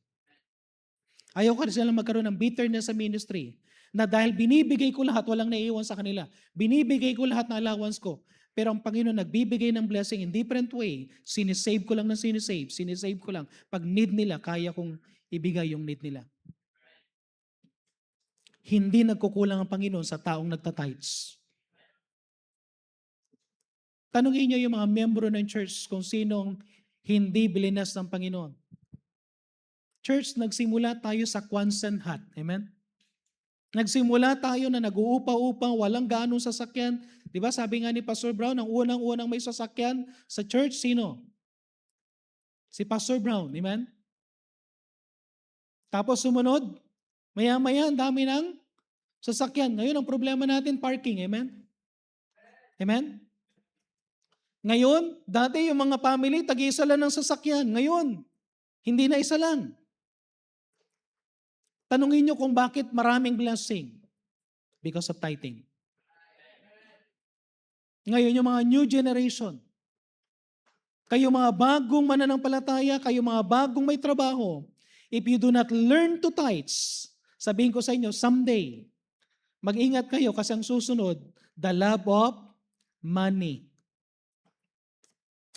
Ayaw ko sila magkaroon ng bitterness sa ministry. Na dahil binibigay ko lahat, walang naiiwan sa kanila. Binibigay ko lahat ng allowance ko. Pero ang Panginoon nagbibigay ng blessing in different way. Sinisave ko lang ng sinisave ko lang. Pag need nila, kaya kong ibigay yung need nila. Hindi nagkukulang ang Panginoon sa taong nagtatights. Tanungin niyo yung mga miyembro ng church kung sinong hindi bilinas ng Panginoon. Church, nagsimula tayo sa Quonset hut. Amen? Nagsimula tayo na nag-uupa-upang, walang ganong sasakyan. Di ba sabi nga ni Pastor Brown, ang unang-unang may sasakyan sa church, sino? Si Pastor Brown. Amen? Tapos sumunod, maya-maya, ang dami ng sasakyan. Ngayon, ang problema natin, parking. Amen? Amen? Ngayon, dati yung mga family, tag-isa lang ng sasakyan. Ngayon, hindi na isa lang. Tanungin nyo kung bakit maraming blessing. Because of tithing. Ngayon, yung mga new generation, kayo mga bagong mananampalataya, kayo mga bagong may trabaho, if you do not learn to tithes, sabihin ko sa inyo, someday, mag-ingat kayo kasi ang susunod, the love of money.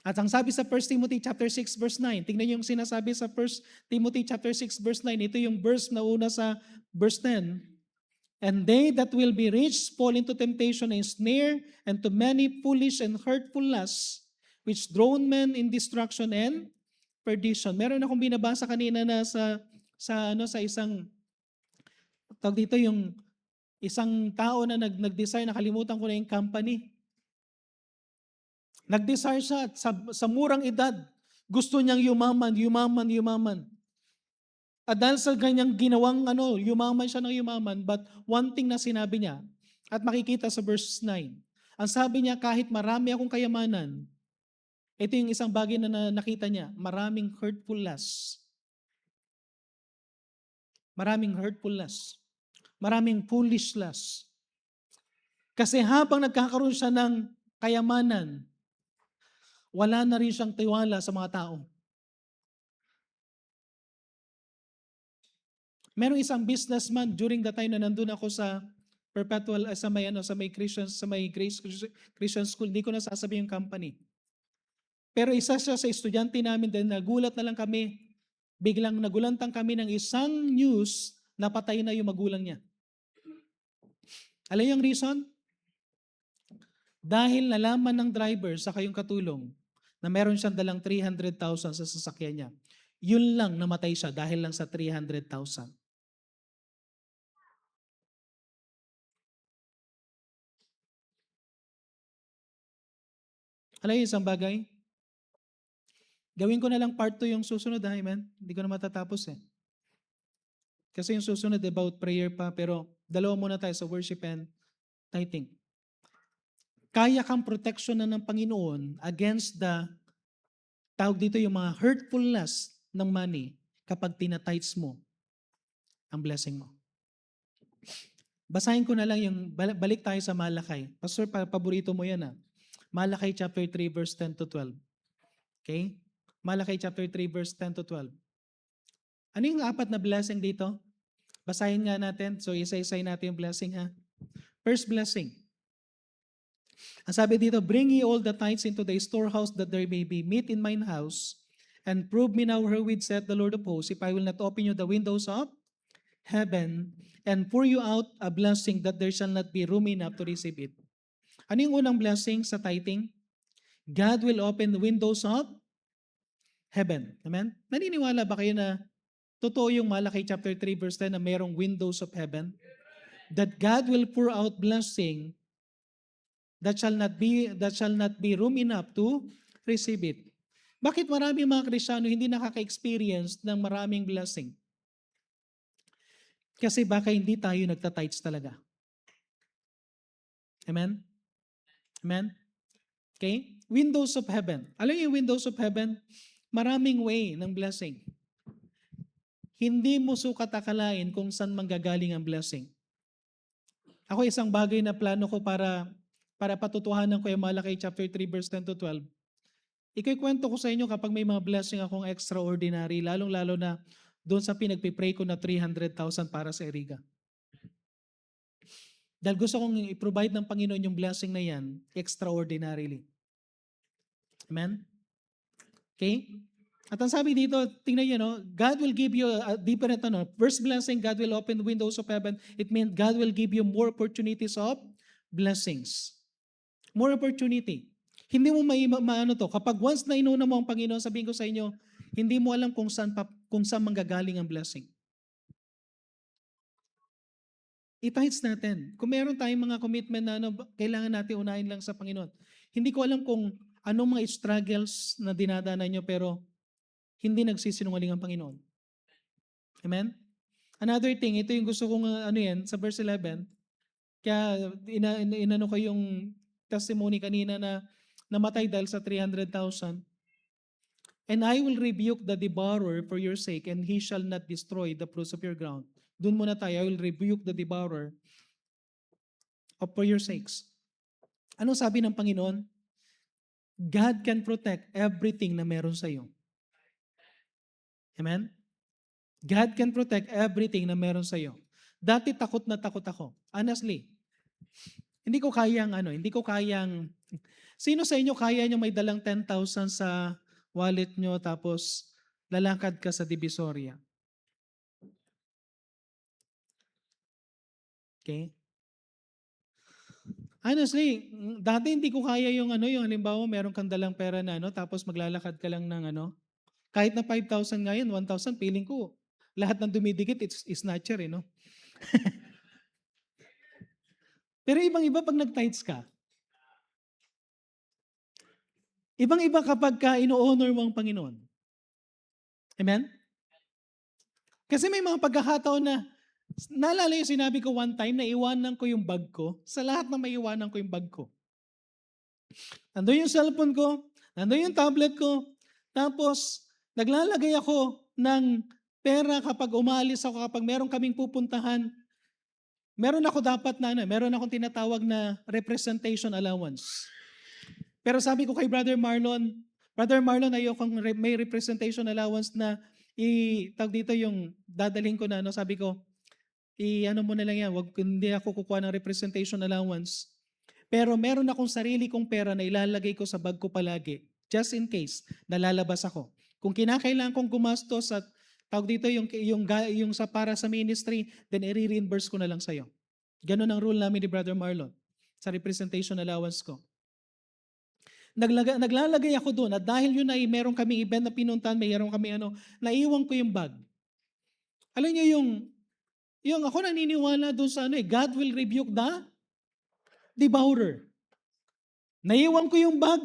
At ang sabi sa 1 Timothy chapter 6 verse 9, tingnan niyo yung sinasabi sa 1 Timothy chapter 6 verse 9, ito yung verse na una sa verse 10. And they that will be rich fall into temptation and snare, and to many foolish and hurtful lusts, which drown men in destruction and perdition. Meron akong binabasa kanina na sa isang tawag dito yung isang tao na nag-design, nakalimutan ko na yung company. Nag-desire siya at sa murang edad, gusto niyang yumaman. At dahil sa kanyang ginawang yumaman siya ng yumaman, but one thing na sinabi niya, at makikita sa verse 9, ang sabi niya, kahit marami akong kayamanan, ito yung isang bagay na nakita niya, maraming hurtful lusts. Maraming hurtful lusts. Maraming foolish lusts. Kasi habang nagkakaroon siya ng kayamanan, wala na rin siyang tiwala sa mga tao. Merong isang businessman during the time na nandun ako sa Perpetual, sa may Grace Christian School, hindi ko na sasabihin yung company. Pero isa siya sa estudyante namin din, nagulat na lang kami, biglang nagulantang kami ng isang news na patay na yung magulang niya. Alam yung reason? Dahil nalaman ng driver sa kayong katulong na meron siyang dalang 300,000 sa sasakyan niya. Yun lang namatay siya dahil lang sa 300,000. Alam yung isang bagay? Gawin ko na lang part 2 yung susunod, ha, amen? Hindi ko na matatapos eh. Kasi yung susunod about prayer pa, pero dalawa muna tayo sa worship and tithing. Kaya kang protection na ng Panginoon against the, tawag dito yung mga hurtfulness ng money kapag tinatites mo ang blessing mo. Basahin ko na lang yung, balik tayo sa Malakay. Pastor, paborito mo yan ah. Malakay chapter 3 verse 10 to 12. Okay? Malakay chapter 3 verse 10 to 12. Ano yung apat na blessing dito? Basahin nga natin. So isa-isay natin yung blessing ha. First blessing. Ang sabi dito, bring ye all the tithes into the storehouse that there may be meat in mine house, and prove me now herewith, saith the Lord of hosts, if I will not open you the windows of heaven and pour you out a blessing that there shall not be room enough to receive it. Ano yung unang blessing sa tithing? God will open the windows of heaven. Amen? Naniniwala ba kayo na totoo yung Malakay chapter 3 verse 10 na merong windows of heaven? That God will pour out blessing that shall not be room enough to receive it. Bakit maraming mga Kristiyano hindi nakaka-experience ng maraming blessing? Kasi baka hindi tayo nagtatites talaga. Amen? Amen? Okay? Windows of heaven. Alam niyo yung windows of heaven? Maraming way ng blessing. Hindi mo sukat akalain kung saan manggagaling ang blessing. Ako isang bagay na plano ko para patutuhanan ko yung Malakay chapter 3 verse 10 to 12. Ikikwento ko sa inyo kapag may mga blessing akong extraordinary, lalong-lalo na doon sa pinagpipray ko na 300,000 para sa Eriga. Dahil gusto kong i-provide ng Panginoon yung blessing na yan extraordinarily. Amen? Okay? At ang sabi dito, tingnan nyo, no? God will give you a different, first blessing, God will open the windows of heaven. It means God will give you more opportunities of blessings. More opportunity. Hindi mo maano to. Kapag once na inuna mo ang Panginoon, sabihin ko sa inyo, hindi mo alam kung saan manggagaling ang blessing. I-tithes natin. Kung meron tayong mga commitment na kailangan natin unahin lang sa Panginoon. Hindi ko alam kung anong mga struggles na dinadanan nyo, pero hindi nagsisinungaling ang Panginoon. Amen? Another thing, ito yung gusto kong sa verse 11. Kaya inano ko yung testimony kanina na namatay dahil sa 300,000. And I will rebuke the devourer for your sake, and he shall not destroy the fruits of your ground. Doon muna tayo, I will rebuke the devourer for your sakes. Anong sabi ng Panginoon? God can protect everything na meron sa iyo. Amen? God can protect everything na meron sa iyo. Dati takot na takot ako. Honestly, hindi ko kayang, sino sa inyo kaya nyo may dalang 10,000 sa wallet nyo tapos lalakad ka sa Divisoria? Okay? Honestly, dati hindi ko kaya yung halimbawa meron kang dalang pera na tapos maglalakad ka lang ng kahit na 5,000 ngayon, 1,000, feeling ko, lahat ng dumidikit, it's snatcher, no? Pero ibang-iba pag nag-tithes ka. Ibang-iba kapag ino-honor mo ang Panginoon. Amen? Kasi may mga pagkakataon na, naalala yung sinabi ko one time na iwanan ko yung bag ko. Sa lahat na may iwanan ko yung bag ko. Nandun yung cellphone ko, nandun yung tablet ko, tapos naglalagay ako ng pera kapag umalis ako, kapag meron kaming pupuntahan. Meron akong tinatawag na representation allowance. Pero sabi ko kay Brother Marlon, ayokong may representation allowance na dito yung dadalhin ko na, sabi ko, mo na lang yan, hindi ako kukuha ng representation allowance. Pero meron akong sarili kong pera na ilalagay ko sa bag ko palagi, just in case, nalalabas ako. Kung kinakailangan kong gumastos at yung sa para sa ministry, then i-reimburse ko na lang sa'yo. Ganun ang rule namin ni Brother Marlon sa representation allowance ko. Naglalagay ako doon at dahil yun ay meron kaming event na pinuntahan, meron kami naiwan ko yung bag. Alam niyo yung ako naniniwala doon sa God will rebuke the devourer. Naiwan ko yung bag.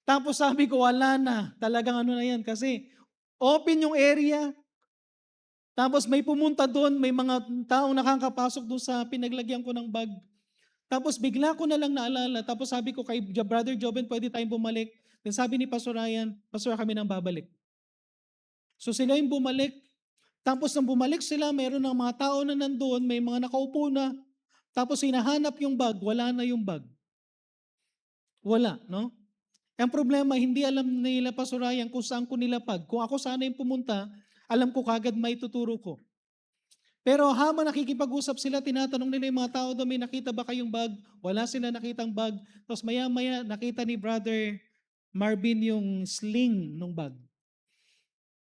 Tapos sabi ko, wala na. Talagang ano na yan. Kasi open yung area. Tapos may pumunta doon, may mga taong nakakapasok doon sa pinaglagyan ko ng bag. Tapos bigla ko na lang naalala. Tapos sabi ko kay Brother Joven, pwede tayong bumalik. Then sabi ni Pastor Ryan, Pastor, kami nang babalik. So sila yung bumalik. Tapos nang bumalik sila, meron ng mga tao na nandoon, may mga nakaupo na. Tapos hinahanap yung bag, wala na yung bag. Wala, no? Ang problema, hindi alam nila Pastor Ryan kung saan ko nilapag. Kung ako sana yung pumunta, alam ko kagad may tuturo ko. Pero habang nakikipag-usap sila, tinatanong nila yung mga tao doon, may nakita ba kayong bag? Wala sila nakitang bag. Tapos maya-maya, nakita ni Brother Marvin yung sling ng bag.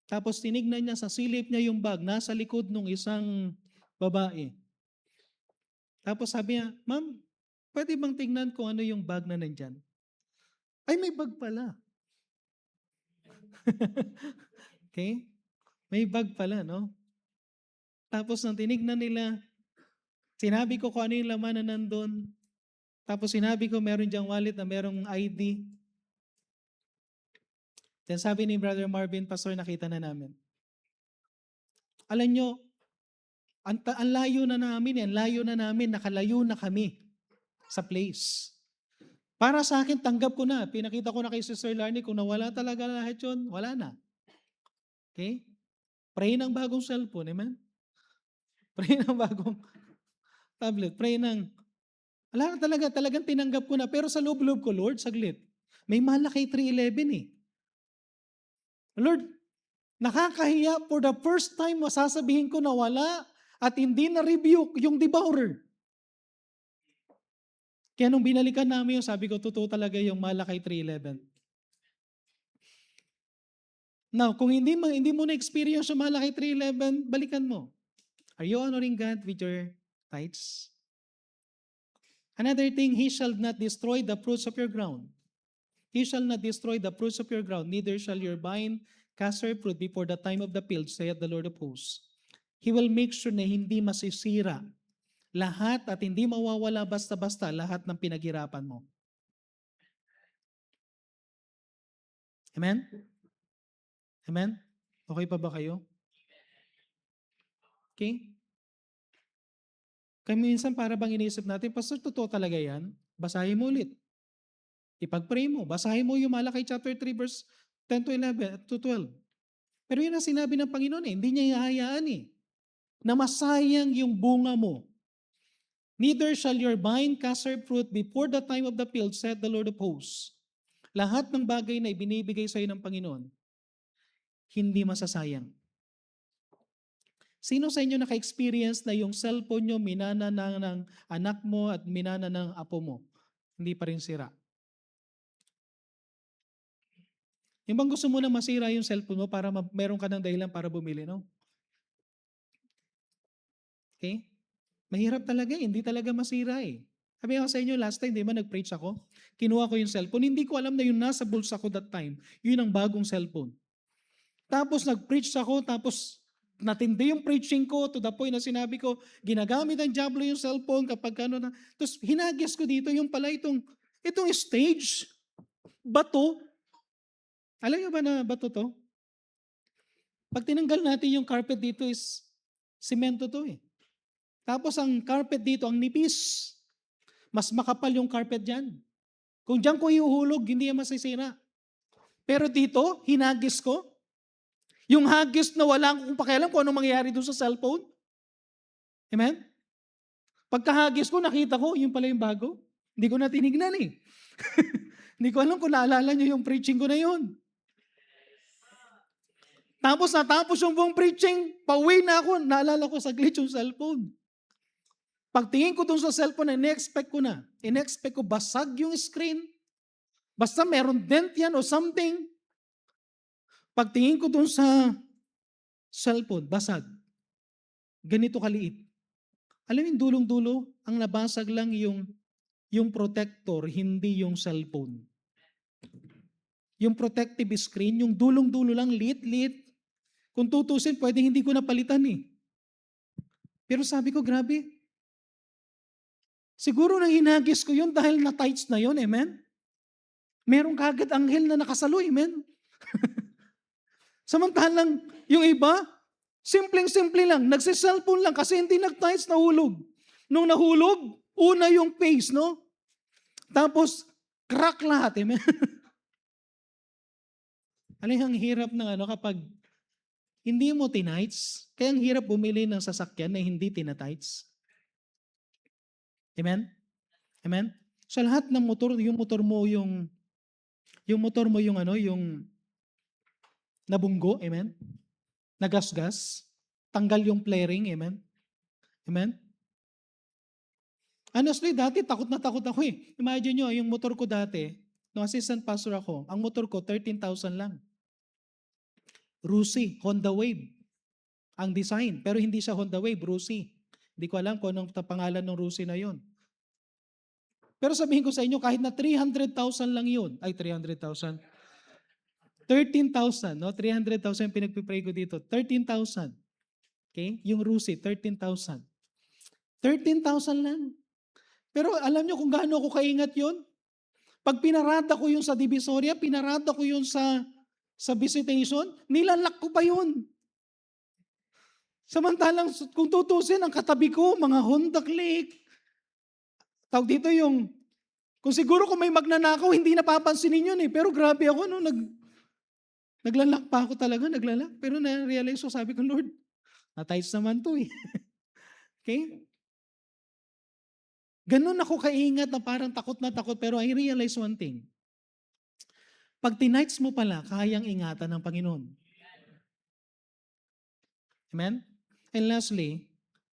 Tapos tinignan niya, sa silip niya yung bag, nasa likod ng isang babae. Tapos sabi niya, Ma'am, pwede bang tingnan kung ano yung bag na nandyan? Ay, may bag pala. Okay? May bag pala, no? Tapos nang tinignan nila, sinabi ko kung ano yung laman na nandun. Tapos sinabi ko meron diyang wallet na merong ID. Then sabi ni Brother Marvin, Pastor, nakita na namin. Alam nyo, ang layo na namin, nakalayo na kami sa place. Para sa akin, tanggap ko na. Pinakita ko na kay Sister Larnie, kung nawala talaga lahat yun, wala na. Okay? Pray ng bagong cellphone, amen? Pray ng bagong tablet. Pray ng, wala na talaga, talagang tinanggap ko na. Pero sa loob-loob ko, Lord, saglit. May malaki 311 eh. Lord, nakakahiya for the first time masasabihin ko na wala at hindi na-rebuke yung devourer. Kaya nung binalikan namin yung sabi ko, totoo talaga yung Malakay 3:11. Now, kung hindi mo na-experience yung Malakay 3:11, balikan mo. Are you honoring God with your tithes? Another thing, He shall not destroy the fruits of your ground. He shall not destroy the fruits of your ground, neither shall your vine cast her fruit before the time of the field, saith the Lord of hosts. He will make sure na hindi masisira lahat at hindi mawawala basta-basta lahat ng pinaghirapan mo. Amen? Amen? Okay pa ba kayo? Okay? Kaya minsan para bang iniisip natin, Pastor, totoo talaga yan? Basahin mo ulit. Ipag-pray mo. Basahin mo yung Malakay chapter 3 verse 10 to 11 to 12. Pero yun ang sinabi ng Panginoon eh. Hindi niya ihahayaan eh. Na masayang yung bunga mo. Neither shall your vine cast her fruit before the time of the field, said the Lord of hosts. Lahat ng bagay na ibinibigay sa iyo ng Panginoon, hindi masasayang. Sino sa inyo naka-experience na yung cellphone nyo minana ng anak mo at minana ng apo mo? Hindi pa rin sira. Yung bang gusto mo na masira yung cellphone mo para meron ka ng dahilan para bumili, no? Okay? Mahirap talaga eh. Hindi talaga masira eh. Sabi ko sa inyo, last time, di ba, nag-preach ako? Kinuha ko yung cellphone. Hindi ko alam na yung nasa bulsa ko that time, yun ang bagong cellphone. Tapos nag-preach ako, tapos natindi yung preaching ko to the point na sinabi ko, ginagamit ng diablo yung cellphone kapag ano na. Tapos hinagis ko dito yung pala itong stage, bato. Alam niyo ba na bato to? Pag tinanggal natin yung carpet dito is semento to eh. Tapos ang carpet dito, ang nipis. Mas makapal yung carpet dyan. Kung dyan ko iuhulog, hindi yan masisira. Pero dito, hinagis ko. Yung hagis na wala akong pakialam kung anong mangyayari doon sa cellphone. Amen? Pagkahagis ko, nakita ko, yun pala yung bago. Hindi ko na tinignan eh. Hindi ko alam kung naalala nyo yung preaching ko na yun. Tapos natapos yung buong preaching, pauwi na ako, naalala ko saglit yung cellphone. Pagtingin ko dun sa cellphone, in-expect ko na. In-expect ko, basag yung screen. Basta meron dent yan o something. Pagtingin ko dun sa cellphone, basag. Ganito kaliit. Alam mo yung dulong-dulo, ang nabasag lang yung protector, hindi yung cellphone. Yung protective screen, yung dulong-dulo lang, lit-lit. Kung tutusin, pwedeng hindi ko napalitan eh. Pero sabi ko, grabe. Siguro nang hinagis ko yun dahil na-tights na yun, amen? Meron kagad anghel na nakasaloy, men. Samantalang yung iba, simpleng-simple lang, nagsiselfone lang kasi hindi nag-tights, nahulog. Nung nahulog, una yung face, no? Tapos, crack lahat, amen. Alam, ang hirap ng kapag hindi mo tinights, kaya ang hirap bumili ng sasakyan na hindi tinatights. Amen? Amen? Sa lahat ng motor, yung motor mo yung yung nabunggo, amen? Nagasgas, tanggal yung flaring, amen? Amen? Honestly, dati takot na takot ako eh. Imagine nyo, yung motor ko dati, nung assistant pastor ako, ang motor ko 13,000 lang. Rusi, Honda Wave. Ang design, pero hindi siya Honda Wave, Rusi. Hindi ko alam kung anong pangalan ng Rusi na yon. Pero sabihin ko sa inyo, kahit na 300,000 lang yun, ay 300,000, 13,000, no? 300,000 pinagpipray ko dito. 13,000. Okay? Yung Rusi, 13,000. 13,000 lang. Pero alam nyo kung gaano ako kaingat yun? Pag pinarada ko yung sa Divisoria, pinarada ko yung sa visitation, nilalak ko pa yun. Samantalang kung tutusin, ang katabi ko, mga Honda Click. Tawag dito yung, kung siguro kung may magnanakaw, hindi napapansinin yun eh. Pero grabe ako, no? Naglalak pa ako talaga, naglalak. Pero na-realize ko, sabi ko, Lord, na-tights naman to eh. Okay? Ganun ako kaingat na parang takot na takot, pero I realize one thing. Pag tinights mo pala, kayang ingatan ng Panginoon. Amen? And lastly,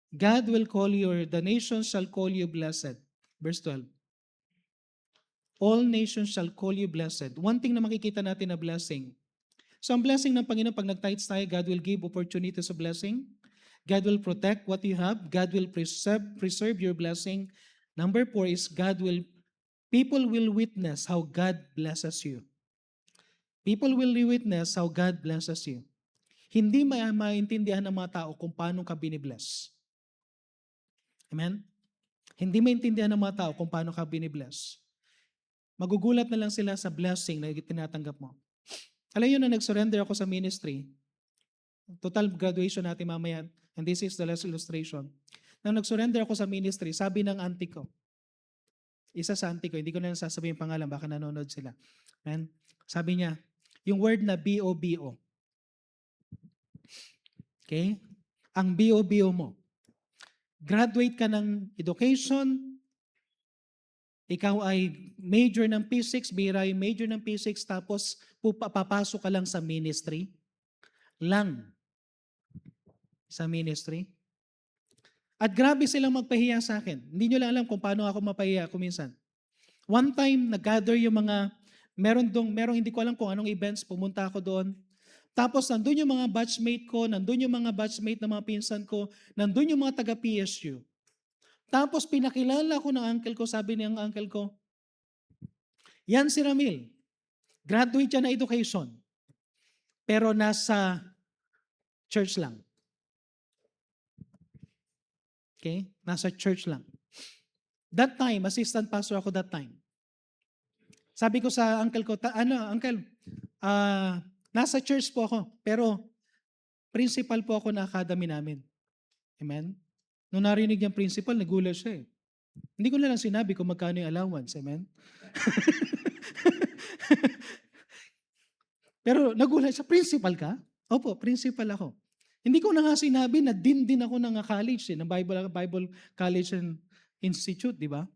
God will call you, the nations shall call you blessed. Verse 12. All nations shall call you blessed. One thing na makikita natin na blessing. So ang blessing ng Panginoon, pag nag-tithes tayo, God will give opportunities of blessing. God will protect what you have. God will preserve your blessing. Number 4 is people will witness how God blesses you. People will witness how God blesses you. Hindi maintindihan ng mga tao kung paano ka binibless. Amen? Hindi maintindihan ng mga tao kung paano ka binibless. Magugulat na lang sila sa blessing na tinatanggap mo. Alam yun na nag-surrender ako sa ministry. Total graduation natin mamaya. And this is the last illustration. Nang nag-surrender ako sa ministry, sabi ng auntie ko, isa sa auntie ko, hindi ko na nasasabihin yung pangalan, baka nanonood sila. And sabi niya, yung word na B-O-B-O. Okay? Ang B-O-B-O mo. Graduate ka ng education, ikaw ay major ng P6, bira yung major ng P6, tapos papasok ka lang sa ministry. Lang. Sa ministry. At grabe silang magpahiya sa akin. Hindi nyo lang alam kung paano ako mapahiya kuminsan. One time, nag-gather yung merong hindi ko alam kung anong events, pumunta ako doon. Tapos nandun yung mga batchmate ko, nandun yung mga batchmate ng mga pinsan ko, nandun yung mga taga-PSU. Tapos pinakilala ko ng uncle ko, sabi niyang uncle ko, yan si Ramil. Graduate siya na education. Pero nasa church lang. Okay? Nasa church lang. That time, assistant pastor ako that time. Sabi ko sa uncle ko, uncle, nasa church po ako, pero principal po ako na academy namin. Amen? Nung narinig niyang principal, nagulat siya eh. Hindi ko na lang sinabi kung magkano yung allowance. Amen? Pero nagulat siya, principal ka? Opo, principal ako. Hindi ko na nga sinabi na din ako ng college, ng Bible College and Institute, di ba?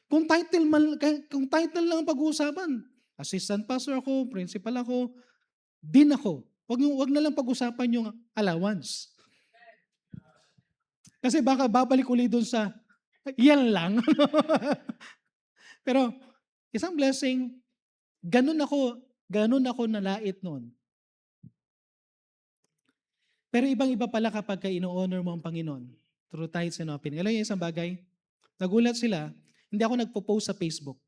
Kung title lang ang pag-uusapan, assistant pastor ako, principal ako, din ako. Wag na lang pag-usapan yung allowance. Kasi baka babalik ulit doon sa, yan lang. Pero, isang blessing, ganun ako nalait noon. Pero ibang-iba pala kapag ino-honor mo ang Panginoon through tithes and offering. Alam niyo isang bagay? Nagulat sila, hindi ako nagpo-post sa Facebook.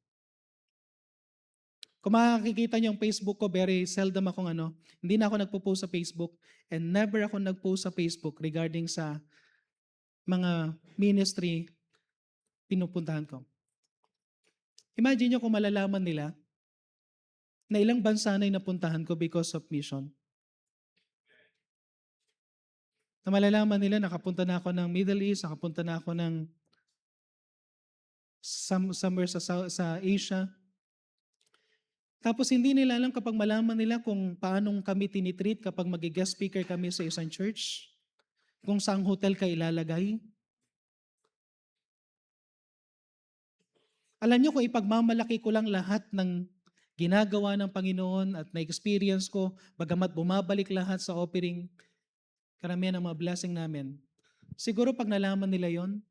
Kung makikita niyo ang Facebook ko, very seldom akong hindi na ako nagpo-post sa Facebook and never ako nag-post sa Facebook regarding sa mga ministry pinupuntahan ko. Imagine niyo kung malalaman nila na ilang bansa na yung napuntahan ko because of mission. Na malalaman nila, nakapunta na ako ng Middle East, nakapunta na ako ng somewhere sa Asia. Tapos hindi nila alam kapag malaman nila kung paano kami tinitreat kapag mag-guest speaker kami sa isang church, kung saang hotel ka ilalagay. Alam niyo kung ipagmamalaki ko lang lahat ng ginagawa ng Panginoon at na-experience ko, bagamat bumabalik lahat sa offering, karamihan ng mga blessing namin. Siguro pag nalaman nila yon,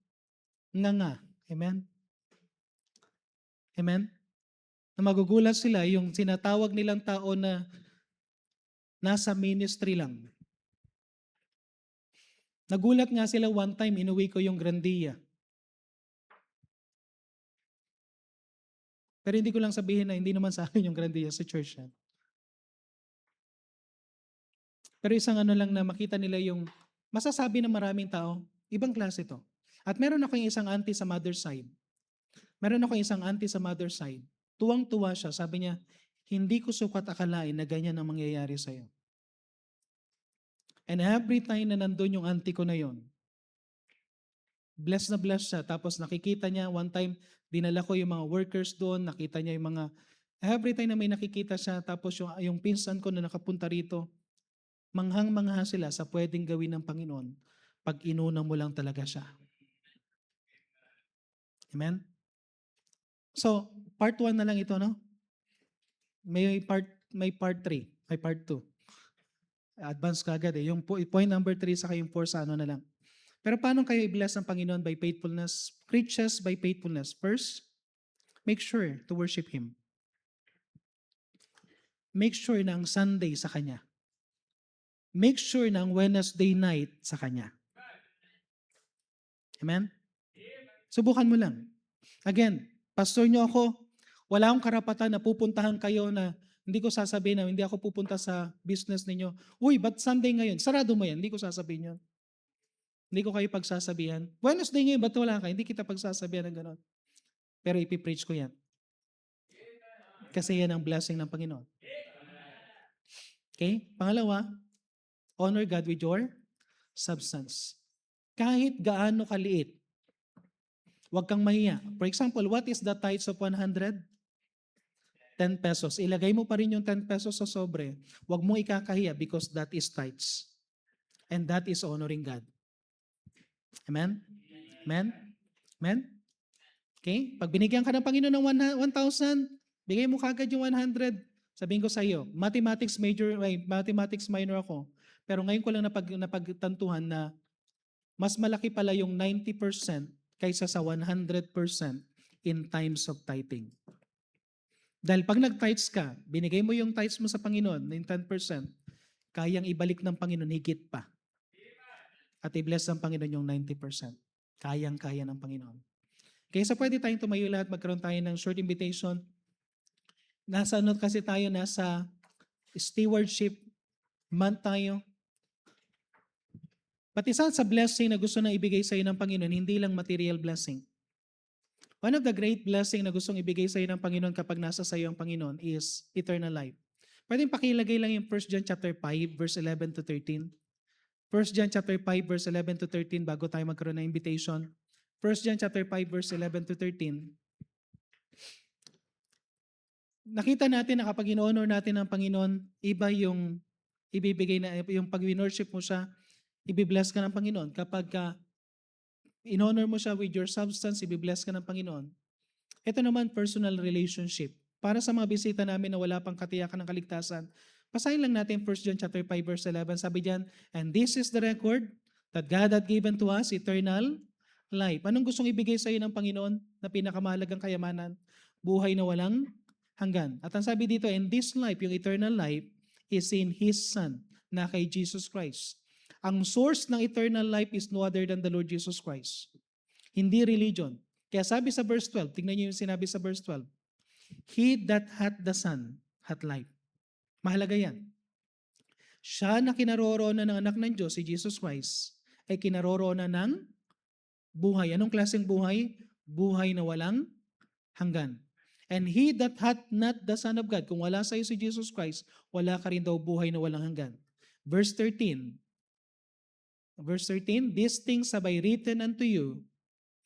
nga. Amen? Amen? Na magugulat sila yung sinatawag nilang tao na nasa ministry lang. Nagulat nga sila one time, inuwi ko yung Grandia. Pero hindi ko lang sabihin na hindi naman sa akin yung Grandia sa church. Pero isang ano lang na makita nila yung masasabi ng maraming tao, ibang klase to. At meron ako yung isang auntie sa mother side. Tuwang-tuwa siya. Sabi niya, hindi ko sukat akalain na ganyan ang mangyayari sa'yo. And every time na nandun yung auntie ko na yon, blessed na blessed siya. Tapos nakikita niya, one time, dinala ko yung mga workers doon, nakita niya yung mga, every time na may nakikita siya, tapos yung pinsan ko na nakapunta rito, manghang-mangha sila sa pwedeng gawin ng Panginoon pag inuna mo lang talaga siya. Amen? So, part 1 na lang ito, no? May part 3, may part 2. Advance ka agad eh. Yung point number 3 saka yung 4 sa ano na lang. Pero paano kayo i-bless ng Panginoon by faithfulness? Riches by faithfulness. First, make sure to worship Him. Make sure na ang Sunday sa Kanya. Make sure na ang Wednesday night sa Kanya. Amen? Subukan mo lang. Again, pastor nyo ako, wala akong karapatan na pupuntahan kayo na hindi ko sasabihin na hindi ako pupunta sa business ninyo. Uy, ba't Sunday ngayon? Sarado mo yan. Hindi ko sasabihin yun. Hindi ko kayo pagsasabihan. Wednesday ngayon, ba't wala ka? Hindi kita pagsasabihan ng gano'n. Pero ipipreach ko yan. Kasi yan ang blessing ng Panginoon. Okay? Pangalawa, honor God with your substance. Kahit gaano kaliit, huwag kang mahiya. For example, what is the tithes of 100? 10 pesos. Ilagay mo pa rin yung 10 pesos sa sobre. Huwag mo ikakahiya because that is tithes. And that is honoring God. Amen? Amen? Amen? Okay? Pag binigyan ka ng Panginoon ng 1,000, bigay mo kagad yung 100. Sabihin ko sa iyo, mathematics minor ako. Pero ngayon ko lang napagtantuhan na mas malaki pala yung 90% kaysa sa 100% in times of tithing. Dahil pag nag-tithes ka, binigay mo yung tithes mo sa Panginoon, yung 10%, kayang ibalik ng Panginoon higit pa. At i-bless ng Panginoon yung 90%. Kayang-kaya ng Panginoon. Kaya sa pwede tayong tumayo lahat, magkaroon tayo ng short invitation. Nasa stewardship month tayo. Pati sa blessing na gusto na ibigay sa iyo ng Panginoon, hindi lang material blessing. One of the great blessing na gustong ibigay sa iyo ng Panginoon kapag nasa sa iyo ang Panginoon is eternal life. Pwedeng pakilagay lang yung 1 John chapter 5 verse 11 to 13. 1 John chapter 5 verse 11 to 13 bago tayo magkaroon ng invitation. 1 John chapter 5 verse 11 to 13. Nakita natin na kapag in-honor natin ang Panginoon, iba yung ibibigay na yung pag worship mo siya, ibibless ka ng Panginoon. Kapag in-honor mo siya with your substance, ibibless ka ng Panginoon. Ito naman, personal relationship. Para sa mga bisita namin na wala pang katiyakan ng kaligtasan, basahin lang natin 1 John chapter 5 verse 11. Sabi diyan, and this is the record that God had given to us, eternal life. Anong gustong ibigay sa iyo ng Panginoon na pinakamahalagang kayamanan? Buhay na walang hanggan. At ang sabi dito, and this life, yung eternal life, is in His Son, na kay Jesus Christ. Ang source ng eternal life is no other than the Lord Jesus Christ. Hindi religion. Kaya sabi sa verse 12, tingnan niyo yung sinabi sa verse 12, He that hath the Son hath life. Mahalaga yan. Siya na kinaroroonan ng anak ng Diyos, si Jesus Christ, ay kinaroroonan ng buhay. Anong klaseng buhay? Buhay na walang hanggan. And he that hath not the Son of God, kung wala sa iyo si Jesus Christ, wala ka rin daw buhay na walang hanggan. Verse 13, these things have I written unto you.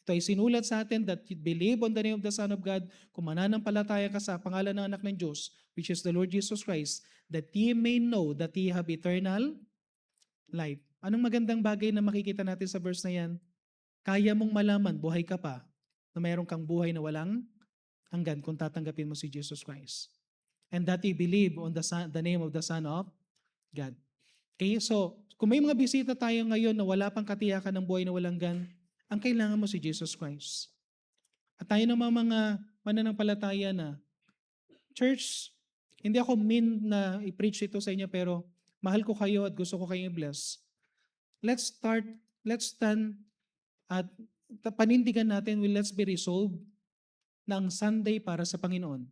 Ito ay sinulat sa atin that you believe on the name of the Son of God, kung mananampalataya ka sa pangalan ng anak ng Diyos, which is the Lord Jesus Christ, that ye may know that ye have eternal life. Anong magandang bagay na makikita natin sa verse na yan? Kaya mong malaman, buhay ka pa, na mayroon kang buhay na walang hanggan kung tatanggapin mo si Jesus Christ. And that you believe on the name of the Son of God. Okay, so kung may mga bisita tayo ngayon na wala pang katiyakan ng buhay na walang hanggan, ang kailangan mo si Jesus Christ. At tayo naman mga mananampalataya na, church, hindi ako mean na i-preach ito sa inyo pero mahal ko kayo at gusto ko kayong i-bless. Let's stand at panindigan natin, let's be resolved na ang Sunday para sa Panginoon,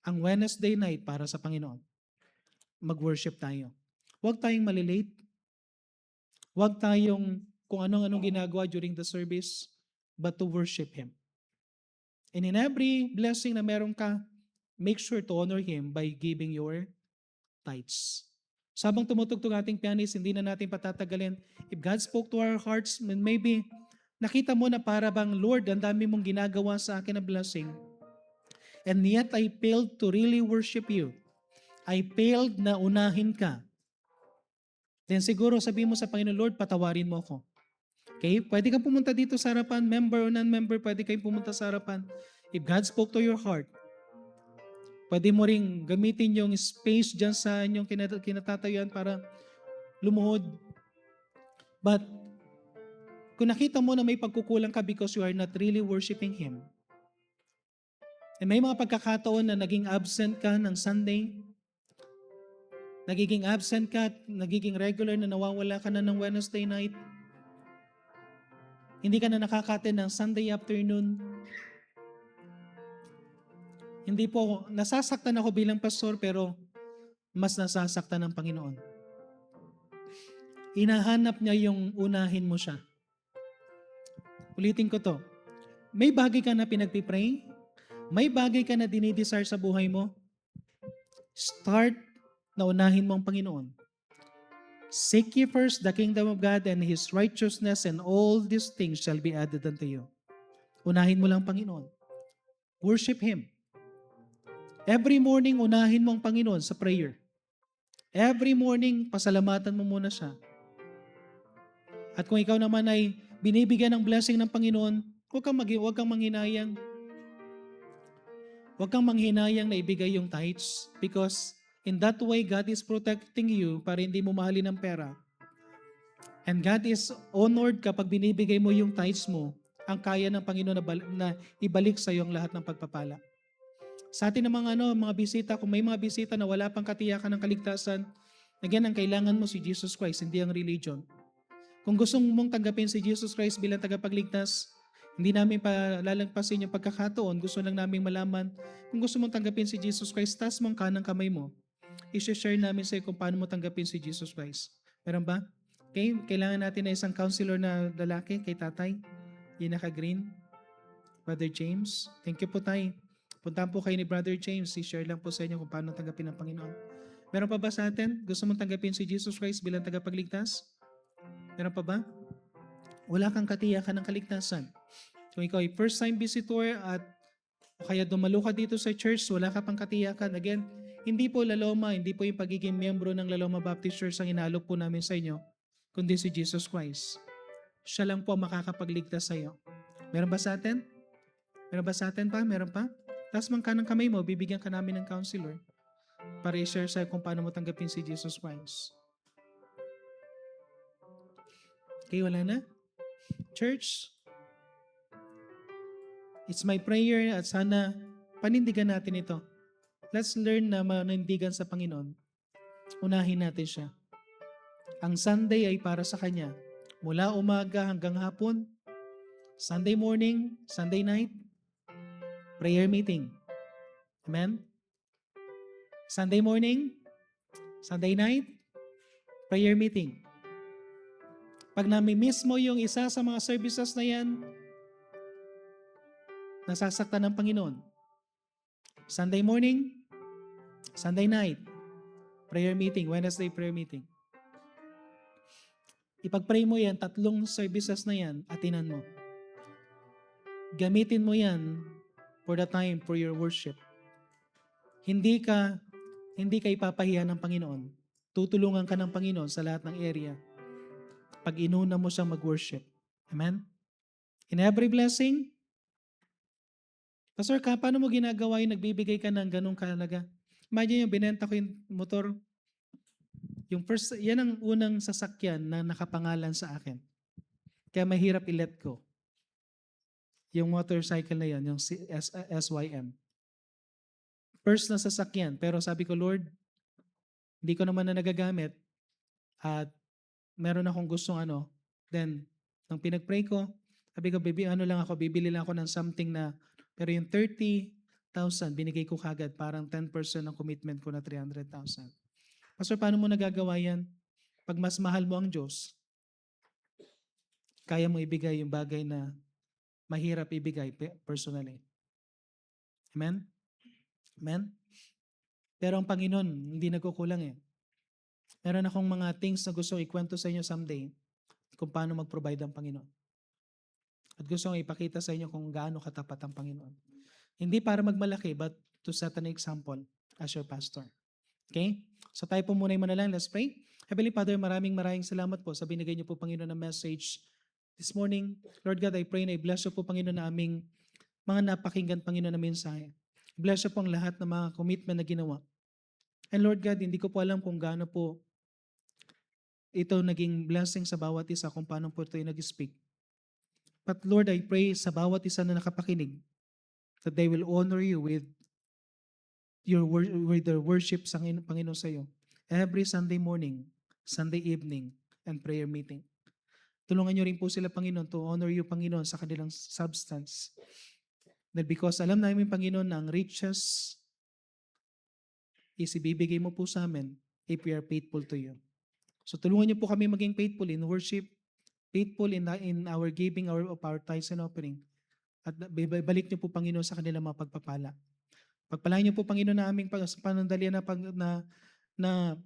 ang Wednesday night para sa Panginoon. Mag-worship tayo. Huwag tayong malilate. Huwag tayong kung anong ginagawa during the service, but to worship Him. And in every blessing na meron ka, make sure to honor Him by giving your tithes. Sabang tumutugtog ating pianist, hindi na natin patatagalin. If God spoke to our hearts, maybe nakita mo na para bang, Lord, ang dami mong ginagawa sa akin na blessing. And yet I failed to really worship you. I failed na unahin ka. Then siguro sabihin mo sa Panginoon, Lord, patawarin mo ako. Okay? Pwede kang pumunta dito sa harapan, member o non-member, pwede kayong pumunta sa harapan. If God spoke to your heart, pwede mo ring gamitin yung space dyan sa inyong kinatatayuan para lumuhod. But, kung nakita mo na may pagkukulang ka because you are not really worshiping Him, and may mga pagkakataon na naging absent ka ng Sunday, nagiging absent ka, nagiging regular na nawawala ka na ng Wednesday night, hindi ka na nakaka-attend ng Sunday afternoon. Hindi po, nasasaktan ako bilang pastor pero mas nasasaktan ng Panginoon. Hinahanap niya yung unahin mo siya. Ulitin ko to. May bagay ka na pinagpipray? May bagay ka na dinidesire sa buhay mo? Start na unahin mo ang Panginoon. Seek ye first the kingdom of God and His righteousness, and all these things shall be added unto you. Unahin mo lang Panginoon. Worship Him. Every morning, unahin mo ang Panginoon sa prayer. Every morning, pasalamatan mo muna siya. At kung ikaw naman ay binibigyan ng blessing ng Panginoon, huwag kang manghinayang. Huwag kang manghinayang na ibigay yung tithes because in that way, God is protecting you para hindi mo mahalin ng pera. And God is honored kapag binibigay mo yung tithes mo, ang kaya ng Panginoon na ibalik sa iyo ang lahat ng pagpapala. Sa atin namang mga bisita, kung may mga bisita na wala pang katiyakan ng kaligtasan, again, ang kailangan mo si Jesus Christ, hindi ang religion. Kung gusto mong tanggapin si Jesus Christ bilang tagapagligtas, hindi namin palalagpasin yung pagkakataon, gusto lang namin malaman, kung gusto mong tanggapin si Jesus Christ, taas mong kanang kamay mo. I-share namin sa iyo kung paano mo tanggapin si Jesus Christ. Meron ba? Okay, kailangan natin na isang counselor na lalaki kay tatay. Yung naka-green. Brother James. Thank you po tayo. Puntahan po kayo ni Brother James. I-share lang po sa inyo kung paano tanggapin ang Panginoon. Meron pa ba sa atin? Gusto mong tanggapin si Jesus Christ bilang tagapagligtas? Meron pa ba? Wala kang katiyakan ng kaligtasan. Kung ikaw ay first-time visitor at o kaya dumalo ka dito sa church, wala ka pang katiyakan. Again, hindi po Laloma, hindi po yung pagiging miyembro ng Laloma Baptist Church ang inaalok po namin sa inyo, kundi si Jesus Christ. Siya lang po makakapagligtas sa iyo. Meron ba sa atin? Meron ba sa atin pa? Meron pa? Taas man ka ng kamay mo, bibigyan ka namin ng counselor para i-share sa'yo kung paano mo tanggapin si Jesus Christ. Okay, wala na? Church, it's my prayer at sana panindigan natin ito. Let's learn na manindigan sa Panginoon. Unahin natin siya. Ang Sunday ay para sa Kanya. Mula umaga hanggang hapon, Sunday morning, Sunday night, prayer meeting. Amen? Sunday morning, Sunday night, prayer meeting. Pag nami-miss mo yung isa sa mga services na yan, nasasaktan ng Panginoon. Sunday morning, Sunday night, prayer meeting, Wednesday prayer meeting. Ipag-pray mo yan, 3 services na yan, atinan mo. Gamitin mo yan for the time for your worship. Hindi ka ipapahiya ng Panginoon. Tutulungan ka ng Panginoon sa lahat ng area pag inuna mo siyang mag-worship. Amen? In every blessing, Pastor ka, paano mo ginagawa yung nagbibigay ka ng ganong kahalaga? Imagine yung binenta ko yung motor, yung first, yan ang unang sasakyan na nakapangalan sa akin. Kaya mahirap i-let go. Yung motorcycle na yan, yung SYM. First na sasakyan, pero sabi ko, Lord, hindi ko naman na nagagamit at meron akong gustong then, nang pinag-pray ko, sabi ko, bibili lang ako ng something na, pero yung 30,000, binigay ko kagad, parang 10% ng commitment ko na 300,000. Pastor, paano mo nagagawa yan? Pag mas mahal mo ang Diyos, kaya mo ibigay yung bagay na mahirap ibigay personally. Amen? Amen? Pero ang Panginoon, hindi nagkukulang eh. Meron akong mga things na gusto ikwento sa inyo someday kung paano mag-provide ang Panginoon. At gusto kong ipakita sa inyo kung gaano katapat ang Panginoon. Hindi para magmalaki, but to set an example as your pastor. Okay? So tayo po muna yung manalangin. Let's pray. Heavenly Father, maraming salamat po sa binigay niyo po, Panginoon, na message this morning. Lord God, I pray na i-bless niyo po, Panginoon, na aming mga napakinggan, Panginoon, na mensahe. Bless niyo po ang lahat ng mga commitment na ginawa. And Lord God, hindi ko po alam kung gaano po ito naging blessing sa bawat isa kung paano po ito nag-speak. But Lord, I pray sa bawat isa na nakapakinig that they will honor you with their worship sa Panginoon sa iyo. Every Sunday morning, Sunday evening, and prayer meeting. Tulungan niyo rin po sila, Panginoon, to honor you, Panginoon, sa kanilang substance. That because alam namin, Panginoon, na ang riches is ibibigay mo po sa amin if we are faithful to you. So tulungan niyo po kami maging faithful in worship, faithful in our giving of our tithes and offering. At balik niyo po, Panginoon, sa kanilang mga pagpapala. Pagpalain niyo po, Panginoon, na aming panandalian na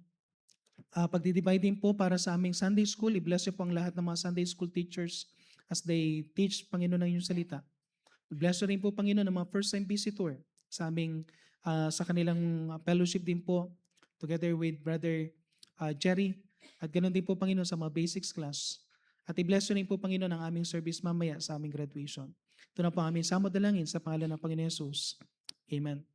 pagdidivide din po para sa aming Sunday School. I-bless niyo po ang lahat ng mga Sunday School teachers as they teach, Panginoon, ng inyong salita. I-bless niyo rin po, Panginoon, ng mga first-time visitor sa aming sa kanilang fellowship din po together with Brother Jerry. At ganoon din po, Panginoon, sa mga basics class. At i-bless niyo rin po, Panginoon, ang aming service mamaya sa aming graduation. Ito na po aming samod dalangin sa pangalan ng Panginoon Jesus. Amen.